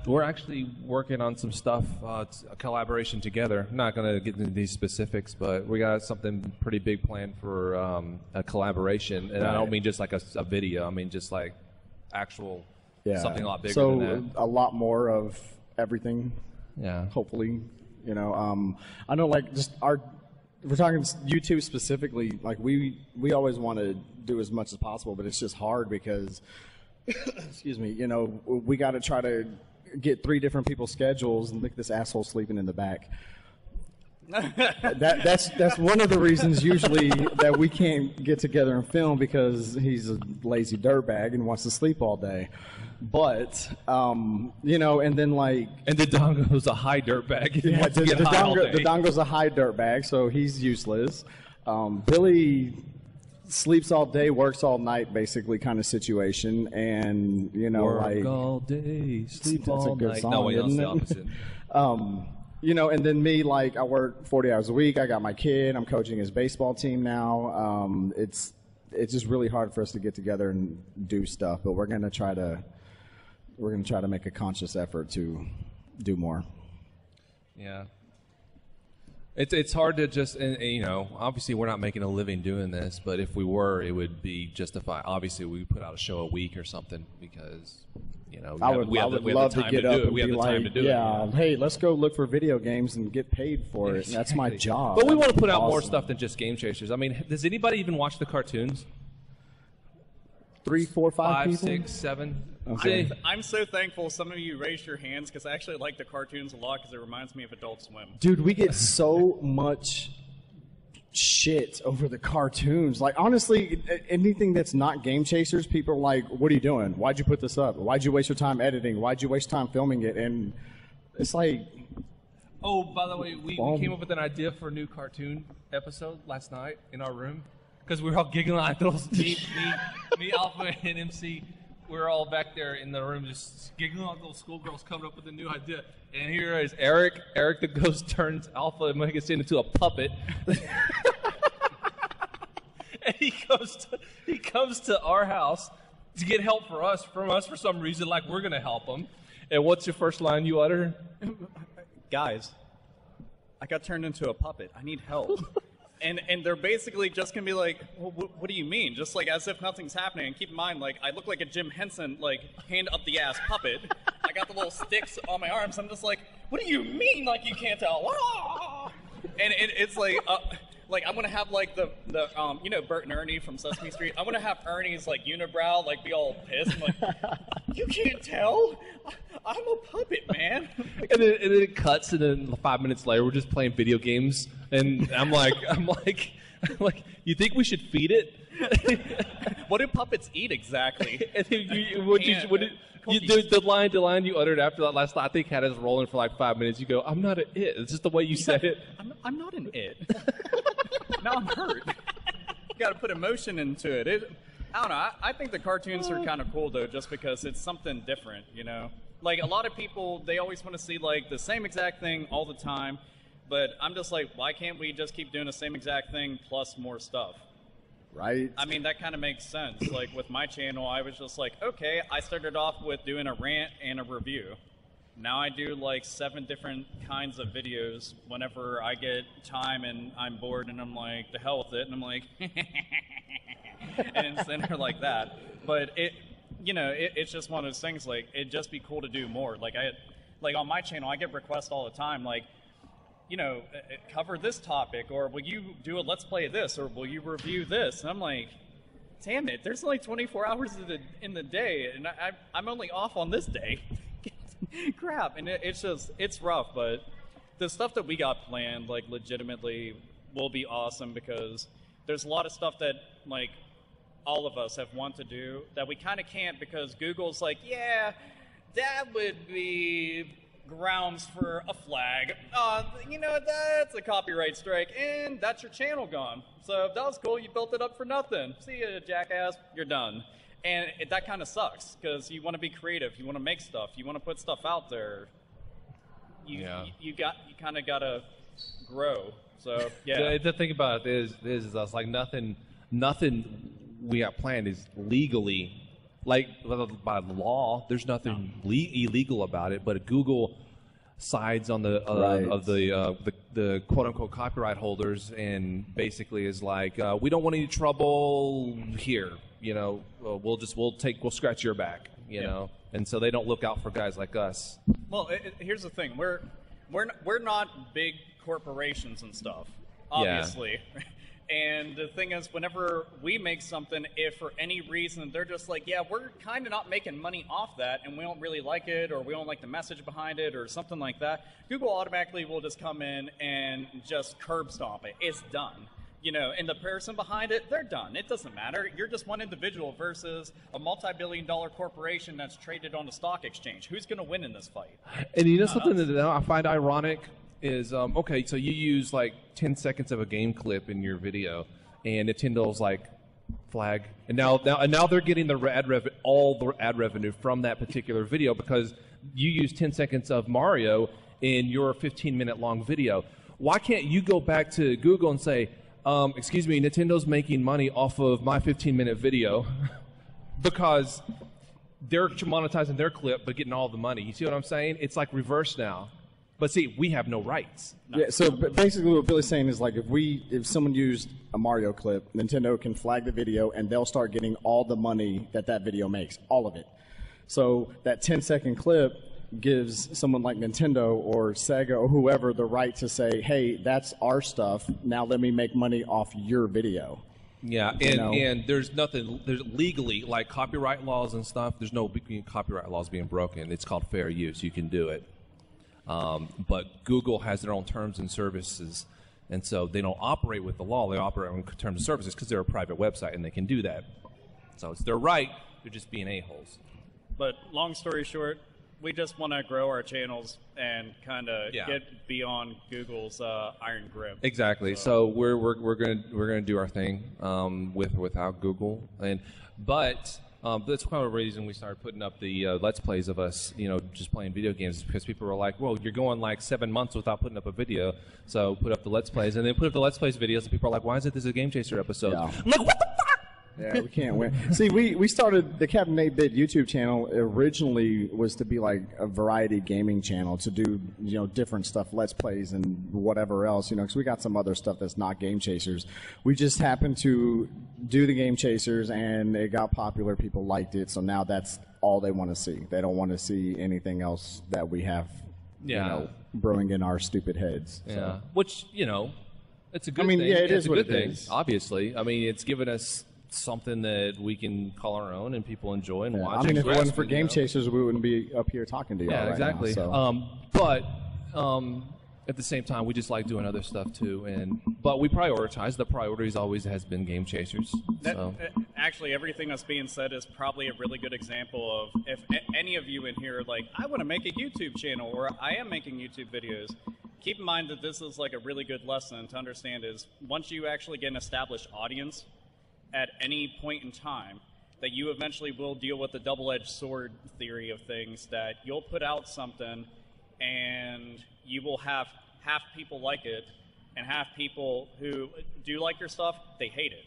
[SPEAKER 3] We're actually working on some stuff, a collaboration together. I'm not going to get into these specifics, but we got something pretty big planned for a collaboration. And I don't mean just like a video. I mean just like actual something a lot bigger than that.
[SPEAKER 1] So a lot more of everything.
[SPEAKER 3] Yeah.
[SPEAKER 1] Hopefully, I know we're talking YouTube specifically. Like we always want to do as much as possible, but it's just hard because. Excuse me, we got to try to get 3 different people's schedules and look at this asshole sleeping in the back. That's one of the reasons usually that we can't get together and film, because he's a lazy dirtbag and wants to sleep all day. But and then
[SPEAKER 3] And the Dongo's a high dirtbag.
[SPEAKER 1] yeah, the Dongo's a high dirtbag, so he's useless. Billy sleeps all day, works all night, basically kind of situation, and
[SPEAKER 3] work all day, sleep all
[SPEAKER 1] a good
[SPEAKER 3] night.
[SPEAKER 1] Song,
[SPEAKER 3] No, it's
[SPEAKER 1] isn't
[SPEAKER 3] the
[SPEAKER 1] it?
[SPEAKER 3] opposite.
[SPEAKER 1] And then me, I work 40 hours a week. I got my kid. I'm coaching his baseball team now. It's just really hard for us to get together and do stuff, but we're gonna try to make a conscious effort to do more.
[SPEAKER 3] Yeah. It's hard to just, obviously we're not making a living doing this, but if we were, it would be justified. Obviously, we put out a show a week or something because,
[SPEAKER 1] I would love to get up and be like,
[SPEAKER 3] it.
[SPEAKER 1] Hey, let's go look for video games and get paid for it. That's my job.
[SPEAKER 3] But we want to put out more
[SPEAKER 1] Awesome.
[SPEAKER 3] stuff than just Game Chasers. I mean, does anybody even watch the cartoons?
[SPEAKER 1] 3, 4, 5
[SPEAKER 3] 5,
[SPEAKER 1] people?
[SPEAKER 3] 6, 7?
[SPEAKER 1] Okay.
[SPEAKER 2] I'm so thankful some of you raised your hands because I actually like the cartoons a lot because it reminds me of Adult Swim.
[SPEAKER 1] Dude, we get so much shit over the cartoons. Like, honestly, anything that's not Game Chasers, people are like, what are you doing? Why'd you put this up? Why'd you waste your time editing? Why'd you waste time filming it? And it's like...
[SPEAKER 3] Oh, by the way, we came up with an idea for a new cartoon episode last night in our room because we were all giggling like those. Me, Alpha, and MC. We were all back there in the room just giggling like little schoolgirls coming up with a new idea. And here is Eric. Eric the ghost turns Alpha and makes it into a puppet. And he comes to our house to get help from us for some reason, like we're going to help him. And what's your first line you utter?
[SPEAKER 2] Guys, I got turned into a puppet. I need help. And they're basically just gonna be like, well, what do you mean? Just like as if nothing's happening. And keep in mind, like I look like a Jim Henson, like hand up the ass puppet. I got the little sticks on my arms. I'm just like, what do you mean? Like you can't tell? Ah! And it's like I'm gonna have like the you know Bert and Ernie from Sesame Street. I'm gonna have Ernie's like unibrow like be all pissed. I'm like, you can't tell? I'm a puppet, man.
[SPEAKER 3] And then it cuts, and then 5 minutes later, we're just playing video games, and I'm like, you think we should feed it?
[SPEAKER 2] What do puppets eat exactly?
[SPEAKER 3] And then the line you uttered after that last, I think, had us rolling for like 5 minutes. You go, I'm not an it. It's just the way you said it.
[SPEAKER 2] I'm not an it. Now I'm hurt. You got to put emotion into it. I don't know. I think the cartoons are kind of cool though, just because it's something different. You know, like a lot of people, they always want to see like the same exact thing all the time. But I'm just like, why can't we just keep doing the same exact thing plus more stuff?
[SPEAKER 1] Right.
[SPEAKER 2] I mean, that kind of makes sense. Like with my channel, I was just like, okay, I started off with doing a rant and a review. Now I do like 7 different kinds of videos whenever I get time and I'm bored and I'm like, the hell with it. And I'm like, and it's in there like that. But it's just one of those things. Like, it'd just be cool to do more. Like on my channel, I get requests all the time. Like, cover this topic, or will you do a let's play of this, or will you review this? And I'm like, damn it, there's only 24 hours in the day, and I'm only off on this day. Crap. And it's rough, but the stuff that we got planned, like, legitimately will be awesome, because there's a lot of stuff that, like, all of us have wanted to do that we kind of can't, because Google's like, yeah, that would be grounds for a flag. That's a copyright strike, and that's your channel gone. So if that was cool, you built it up for nothing. See ya, jackass, you're done. And that kind of sucks, because you want to be creative, you want to make stuff, you want to put stuff out there. You kind of gotta grow. So yeah.
[SPEAKER 3] The thing about it is us, like, nothing we got planned is legally, like, by law, there's nothing illegal about it, but Google sides on the of the quote unquote copyright holders, and basically is like, we don't want any trouble here. We'll scratch your back. You know, and so they don't look out for guys like us.
[SPEAKER 2] Well, here's the thing: we're not big corporations and stuff, obviously. Yeah. And the thing is, whenever we make something, if for any reason they're just like, yeah, we're kind of not making money off that, and we don't really like it, or we don't like the message behind it, or something like that, Google automatically will just come in and just curb stomp it. It's done. And the person behind it, they're done. It doesn't matter. You're just one individual versus a multi-billion-dollar corporation that's traded on the stock exchange. Who's going to win in this fight?
[SPEAKER 3] And something that I find ironic is, okay, so you use like 10 seconds of a game clip in your video, and Nintendo's like, flag, and now they're getting all the ad revenue from that particular video, because you use 10 seconds of Mario in your 15-minute long video. Why can't you go back to Google and say, excuse me, Nintendo's making money off of my 15-minute video because they're monetizing their clip but getting all the money. You see what I'm saying? It's like reverse now. But see, we have no rights.
[SPEAKER 1] Yeah, so basically what Billy's saying is, like, if someone used a Mario clip, Nintendo can flag the video and they'll start getting all the money that video makes, all of it. So that 10-second clip gives someone like Nintendo or Sega or whoever the right to say, hey, that's our stuff, now let me make money off your video.
[SPEAKER 3] Yeah, and there's legally, like copyright laws and stuff, there's no copyright laws being broken. It's called fair use. You can do it. But Google has their own terms and services, and so they don't operate with the law. They operate on terms and services because they're a private website, and they can do that. So it's their right. They're just being a-holes.
[SPEAKER 2] But long story short, we just want to grow our channels and kind of get beyond Google's iron grip.
[SPEAKER 3] Exactly. So we're gonna do our thing without Google, but that's kind of the reason we started putting up the Let's Plays of us, just playing video games, is because people were like, well, you're going like 7 months without putting up a video, so put up the Let's Plays, and then put up the Let's Plays videos, and people are like, why isn't this a Game Chaser episode? Yeah. I'm like, what the fuck?
[SPEAKER 1] Yeah, we can't win. See, we started the Captain 8-Bit YouTube channel originally was to be like a variety gaming channel to do, different stuff, Let's Plays and whatever else, because we got some other stuff that's not Game Chasers. We just happened to do the Game Chasers and it got popular. People liked it. So now that's all they want to see. They don't want to see anything else that we have, brewing in our stupid heads. So.
[SPEAKER 3] Yeah. Which, it's a good thing.
[SPEAKER 1] Yeah, it is
[SPEAKER 3] a
[SPEAKER 1] what
[SPEAKER 3] good
[SPEAKER 1] it
[SPEAKER 3] thing,
[SPEAKER 1] is.
[SPEAKER 3] obviously. I mean, it's given us something that we can call our own and people enjoy and watch.
[SPEAKER 1] I mean,
[SPEAKER 3] and
[SPEAKER 1] if it wasn't for
[SPEAKER 3] grasp,
[SPEAKER 1] Game Chasers, we wouldn't be up here talking to you
[SPEAKER 3] Yeah,
[SPEAKER 1] right
[SPEAKER 3] exactly.
[SPEAKER 1] now.
[SPEAKER 3] But at the same time, we just like doing other stuff too. But we prioritize. The priorities always has been Game Chasers. So.
[SPEAKER 2] Actually, everything that's being said is probably a really good example of if any of you in here are like, I want to make a YouTube channel or I am making YouTube videos. Keep in mind that this is like a really good lesson to understand is once you actually get an established audience at any point in time, that you eventually will deal with the double-edged sword theory of things, that you'll put out something and you will have half people like it and half people who do like your stuff, they hate it.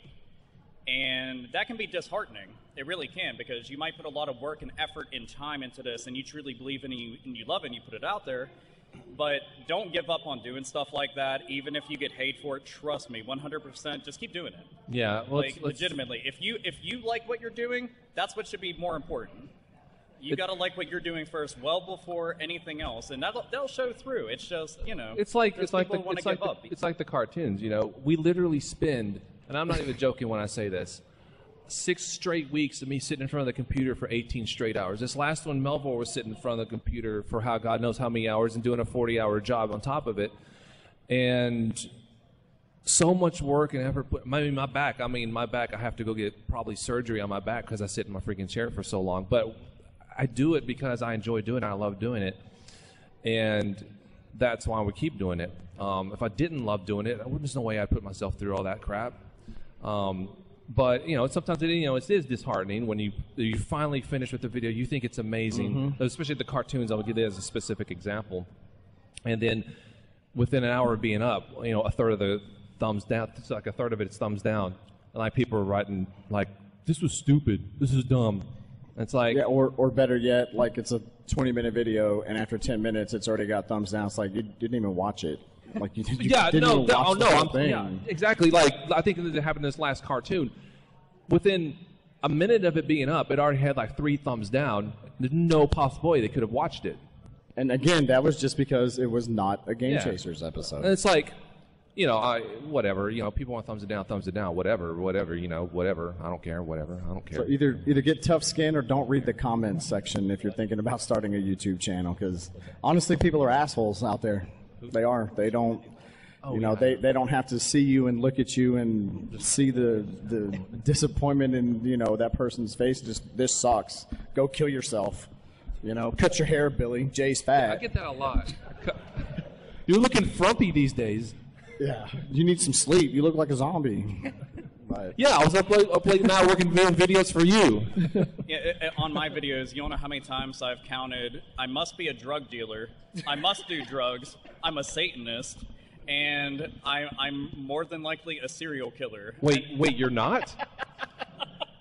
[SPEAKER 2] And that can be disheartening. It really can, because you might put a lot of work and effort and time into this and you truly believe in it and you love it and you put it out there. But don't give up on doing stuff like that, even if you get hate for it. Trust me, 100%. Just keep doing it.
[SPEAKER 3] Yeah, well,
[SPEAKER 2] legitimately. If you like what you're doing, that's what should be more important. You got to like what you're doing first, well before anything else, and that'll show through. It's just
[SPEAKER 3] it's like the cartoons. We literally spend, and I'm not even joking when I say this, 6 straight weeks of me sitting in front of the computer for 18 straight hours. This last one, Melville was sitting in front of the computer for God knows how many hours and doing a 40-hour job on top of it. And so much work and effort. My back, I have to go get probably surgery on my back because I sit in my freaking chair for so long. But I do it because I enjoy doing it. I love doing it. And that's why we keep doing it. If I didn't love doing it, there's no way I'd put myself through all that crap. But sometimes it is disheartening when you finally finish with the video. You think it's amazing, especially the cartoons. I'll give you as a specific example. And then within an hour of being up, a third of the thumbs down. It's like a third of it's thumbs down. And like people are writing like, "This was stupid. This is dumb." And it's like,
[SPEAKER 1] or better yet, like it's a 20-minute video, and after 10 minutes, it's already got thumbs down. It's like you didn't even watch it. Like you didn't even watch the whole thing.
[SPEAKER 3] Yeah, exactly. Like I think that happened in this last cartoon. Within a minute of it being up, it already had like 3 thumbs down. There's no possible way they could have watched it.
[SPEAKER 1] And again, that was just because it was not a Game Chasers episode.
[SPEAKER 3] And it's like, whatever. People want thumbs it down, whatever. Whatever. I don't care. Whatever. I don't care.
[SPEAKER 1] So either get tough skin or don't read the comments section if you're thinking about starting a YouTube channel. Because honestly, people are assholes out there. They are. They don't. They don't have to see you and look at you and see the disappointment in that person's face. Just, this sucks. Go kill yourself. Cut your hair, Billy. Jay's fat.
[SPEAKER 3] I get that a lot. You're looking frumpy these days.
[SPEAKER 1] Yeah. You need some sleep. You look like a zombie. But.
[SPEAKER 3] Yeah, I was up late now doing videos for you.
[SPEAKER 2] On my videos, you don't know how many times I've counted, I must be a drug dealer, I must do drugs, I'm a Satanist, and I'm more than likely a serial killer.
[SPEAKER 3] Wait, you're not?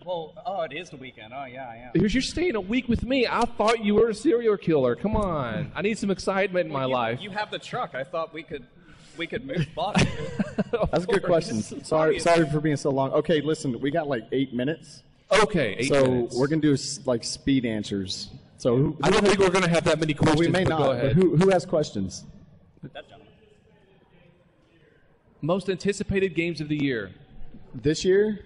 [SPEAKER 2] Well, it is the weekend. Oh, yeah, I am.
[SPEAKER 3] You're staying a week with me. I thought you were a serial killer. Come on. I need some excitement in my life.
[SPEAKER 2] You have the truck. I thought we could move bodies.
[SPEAKER 1] That's a good question. Sorry for being so long. Okay, listen, we got like 8 minutes.
[SPEAKER 3] Okay, 8 minutes.
[SPEAKER 1] So we're going to do like speed answers. So
[SPEAKER 3] I don't think we're going to have that many questions.
[SPEAKER 1] Well, we may not.
[SPEAKER 3] Go ahead.
[SPEAKER 1] But who has questions?
[SPEAKER 2] That gentleman.
[SPEAKER 3] Most anticipated games of the year.
[SPEAKER 1] This year,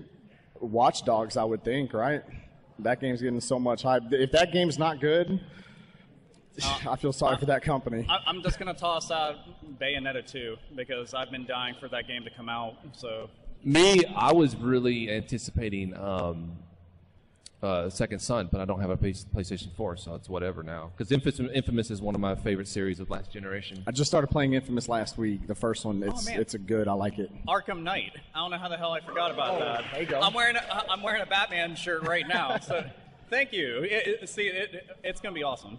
[SPEAKER 1] Watch Dogs, I would think, right? That game's getting so much hype. If that game's not good, I feel sorry for that company.
[SPEAKER 2] I'm just going to toss out Bayonetta 2 because I've been dying for that game to come out. So
[SPEAKER 3] I was really anticipating Second Son, but I don't have a PlayStation 4, so it's whatever now. Because Infamous is one of my favorite series of last generation.
[SPEAKER 1] I just started playing Infamous last week. The first one, it's a good. I like it.
[SPEAKER 2] Arkham Knight. I don't know how the hell I forgot about that.
[SPEAKER 1] There you go.
[SPEAKER 2] I'm wearing a Batman shirt right now. So thank you. It's going to be awesome.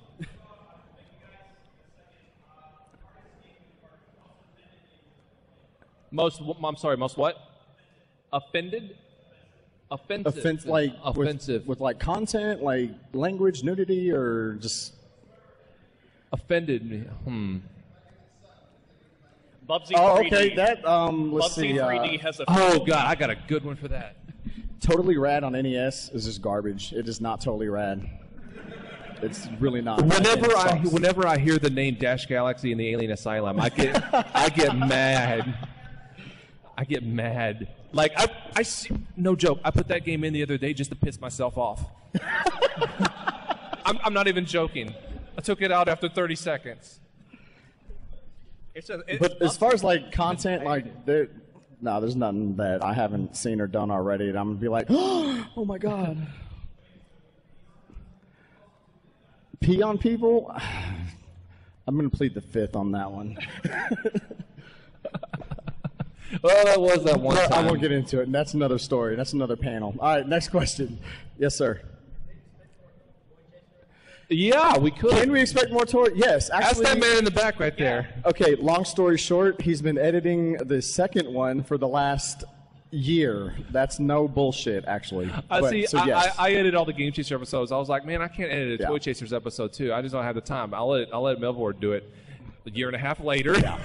[SPEAKER 3] Most what? Offended? Offensive.
[SPEAKER 1] Like
[SPEAKER 3] offensive.
[SPEAKER 1] with like content, like language, nudity, or just
[SPEAKER 3] Offended me.
[SPEAKER 2] Bubsy
[SPEAKER 1] oh,
[SPEAKER 2] 3D.
[SPEAKER 1] okay. That let's
[SPEAKER 2] Bubsy
[SPEAKER 1] see.
[SPEAKER 2] 3D has a.
[SPEAKER 3] Oh god, I got a good one for that.
[SPEAKER 1] Totally Rad on NES is just garbage. It is not Totally Rad. It's really not.
[SPEAKER 3] Whenever I hear the name Dash Galaxy and the Alien Asylum, I get mad. I get mad. Like I see, no joke. I put that game in the other day just to piss myself off. I'm not even joking. I took it out after 30 seconds.
[SPEAKER 1] But as far as like content, like there's nothing that I haven't seen or done already, and I'm gonna be like, oh my god. Pee on people? I'm gonna plead the fifth on that one.
[SPEAKER 3] Well, that was that one time.
[SPEAKER 1] I won't get into it. And that's another story. That's another panel. All right, next question. Yes, sir.
[SPEAKER 3] Yeah, we could.
[SPEAKER 1] Can we expect more toy? Yes, actually.
[SPEAKER 3] Ask that man in the back right there.
[SPEAKER 1] Okay, long story short, he's been editing the second one for the last year. That's no bullshit, actually.
[SPEAKER 3] I
[SPEAKER 1] Yes.
[SPEAKER 3] I edited all the Game Chaser episodes. I was like, man, I can't edit a
[SPEAKER 1] Yeah.
[SPEAKER 3] Toy Chasers episode too. I just don't have the time. I'll let Melvor do it. A year and a half later.
[SPEAKER 1] Yeah.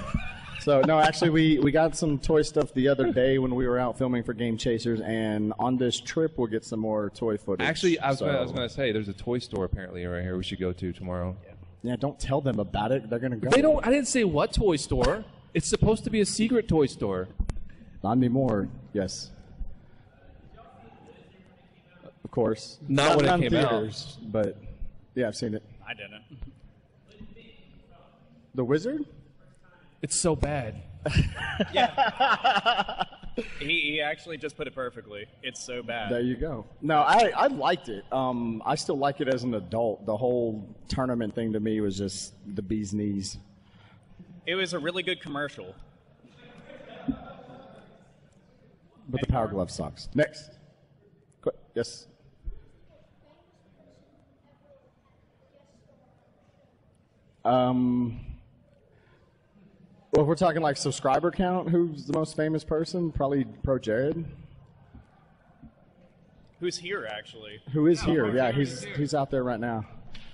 [SPEAKER 1] So, no, actually, we got some toy stuff the other day when we were out filming for Game Chasers, and on this trip, we'll get some more toy footage.
[SPEAKER 3] Actually, I was going to say, there's a toy store apparently right here we should go to tomorrow.
[SPEAKER 1] Yeah, don't tell them about it. They're going to go.
[SPEAKER 3] They don't. I didn't say what toy store. It's supposed to be a secret toy store.
[SPEAKER 1] Not anymore. Yes. Of course.
[SPEAKER 3] Not when it
[SPEAKER 1] in
[SPEAKER 3] came
[SPEAKER 1] theaters, but yeah, I've seen it.
[SPEAKER 2] I didn't.
[SPEAKER 1] The Wizard?
[SPEAKER 3] It's so bad.
[SPEAKER 2] He actually just put it perfectly. It's so bad.
[SPEAKER 1] There you go. No, I liked it. I still like it as an adult. The whole tournament thing to me was just the bee's knees.
[SPEAKER 2] It was a really good commercial.
[SPEAKER 1] But the Power Glove sucks. Next. Yes. Well, if we're talking like subscriber count, who's the most famous person? Probably Pro Jared.
[SPEAKER 2] Who's here, actually?
[SPEAKER 1] Who is here? Yeah, he's out there right now.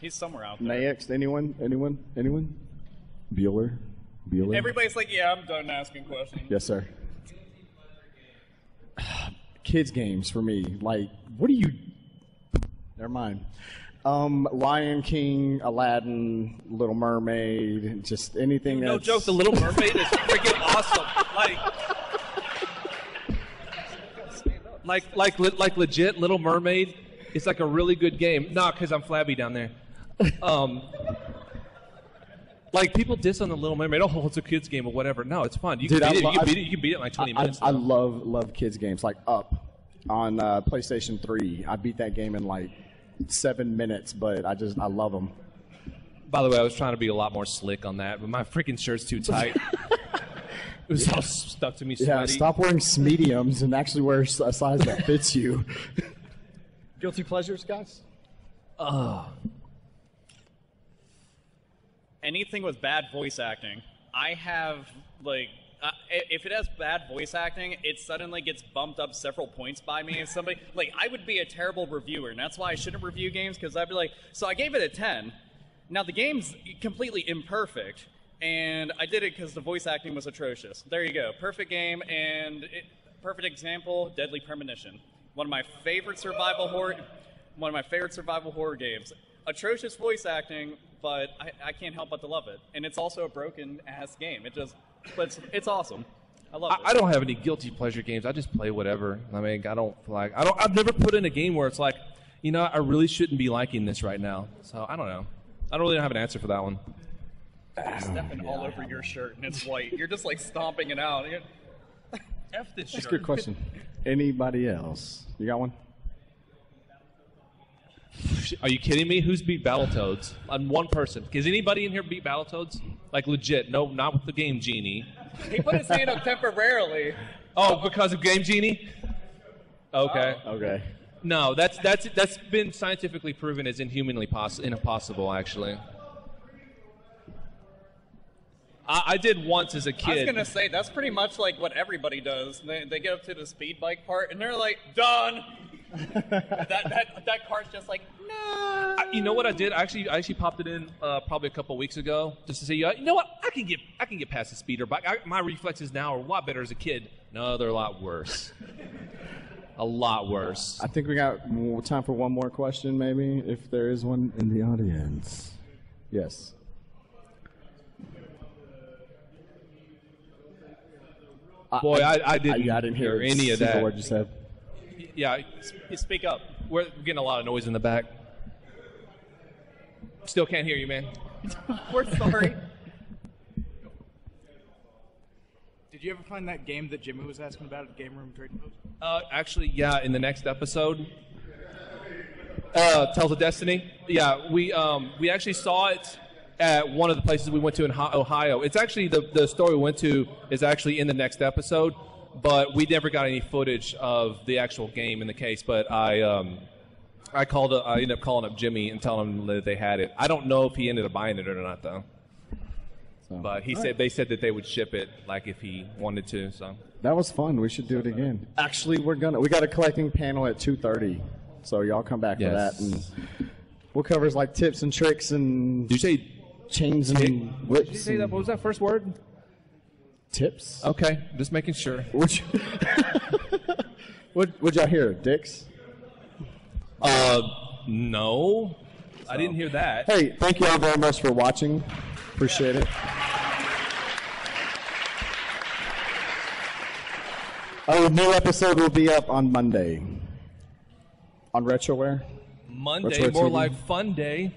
[SPEAKER 2] He's somewhere out there.
[SPEAKER 1] Naix, anyone? Bueller?
[SPEAKER 2] Everybody's like, yeah, I'm done asking questions.
[SPEAKER 1] Yes, sir. Kids games for me. Like, what do you... Never mind. Lion King, Aladdin, Little Mermaid, just anything that's...
[SPEAKER 3] No joke, The Little Mermaid is freaking awesome. Like legit, Little Mermaid is like a really good game. Nah, because I'm flabby down there. Like people diss on The Little Mermaid. Oh, it's a kids game or whatever. No, it's fun. You can beat it. You can beat it in like 20 minutes.
[SPEAKER 1] I love kids games. Like Up on PlayStation 3. I beat that game in like 7 minutes, but I love them.
[SPEAKER 3] By the way, I was trying to be a lot more slick on that, but my freaking shirt's too tight. It was all stuck to me sweaty.
[SPEAKER 1] Yeah, stop wearing mediums and actually wear a size that fits you. Guilty pleasures, guys?
[SPEAKER 2] Anything with bad voice acting. I have, like, if it has bad voice acting, it suddenly gets bumped up several points by me. And somebody, like, I would be a terrible reviewer, and that's why I shouldn't review games, because I'd be like, so I gave it a 10. Now, the game's completely imperfect, and I did it because the voice acting was atrocious. There you go. Perfect game, and perfect example, Deadly Premonition. One of my favorite survival horror games. Atrocious voice acting, but I can't help but to love it. And it's also a broken-ass game. But it's awesome. I love it.
[SPEAKER 3] I don't have any guilty pleasure games. I just play whatever. I mean, I've never put in a game where it's like, you know, I really shouldn't be liking this right now. So I don't know. I don't really have an answer for that one.
[SPEAKER 2] You're stepping all over your shirt and it's white. You're just like stomping it out. F this shirt.
[SPEAKER 1] That's a good question. Anybody else? You got one?
[SPEAKER 3] Are you kidding me? Who's beat Battletoads? I'm one person. Has anybody in here beat Battletoads? Like legit? No, not with the Game Genie.
[SPEAKER 2] He put his hand up temporarily.
[SPEAKER 3] Oh, because of Game Genie? Okay.
[SPEAKER 1] Okay.
[SPEAKER 3] No, that's been scientifically proven as inhumanly impossible, actually. I did once as a kid.
[SPEAKER 2] I was gonna say that's pretty much like what everybody does. They get up to the speed bike part and they're like, done. that cart's just like, no.
[SPEAKER 3] You know what I did? I actually popped it in probably a couple weeks ago just to say, you know what? I can get past the speeder bike. My reflexes now are a lot better as a kid. No, they're a lot worse. A lot worse.
[SPEAKER 1] I think we got time for one more question, maybe, if there is one in the audience. Yes.
[SPEAKER 3] Boy, I didn't
[SPEAKER 1] hear
[SPEAKER 3] any of that.
[SPEAKER 1] What you said.
[SPEAKER 3] Yeah,
[SPEAKER 2] Speak up.
[SPEAKER 3] we're getting a lot of noise in the back. Still can't hear you, man.
[SPEAKER 2] We're sorry.
[SPEAKER 6] Did you ever find that game that Jimmy was asking about at Game Room Trading Post?
[SPEAKER 3] Actually, yeah, in the next episode. Tales of Destiny. Yeah, we actually saw it at one of the places we went to in Ohio. It's actually the story we went to is actually in the next episode, but we never got any footage of the actual game in the case. But I ended up calling up Jimmy and telling him that they had it. I don't know if he ended up buying it or not though. So, but they said that they would ship it like if he wanted to. So
[SPEAKER 1] that was fun. We should do it again. Actually, we got a collecting panel at 2:30, so y'all come back for that, and we'll cover like tips and tricks and.
[SPEAKER 3] Did you say
[SPEAKER 1] chains and whips?
[SPEAKER 3] Did you say that? What was that first word?
[SPEAKER 1] Tips.
[SPEAKER 3] Okay, just making sure.
[SPEAKER 1] What'd y'all hear? Dicks?
[SPEAKER 3] No. I didn't hear that.
[SPEAKER 1] Hey, thank you all very much for watching. Appreciate it. A new episode will be up on Monday. On Retroware.
[SPEAKER 3] Monday,
[SPEAKER 1] Retroware
[SPEAKER 3] more
[SPEAKER 1] TV.
[SPEAKER 3] like Fun Day.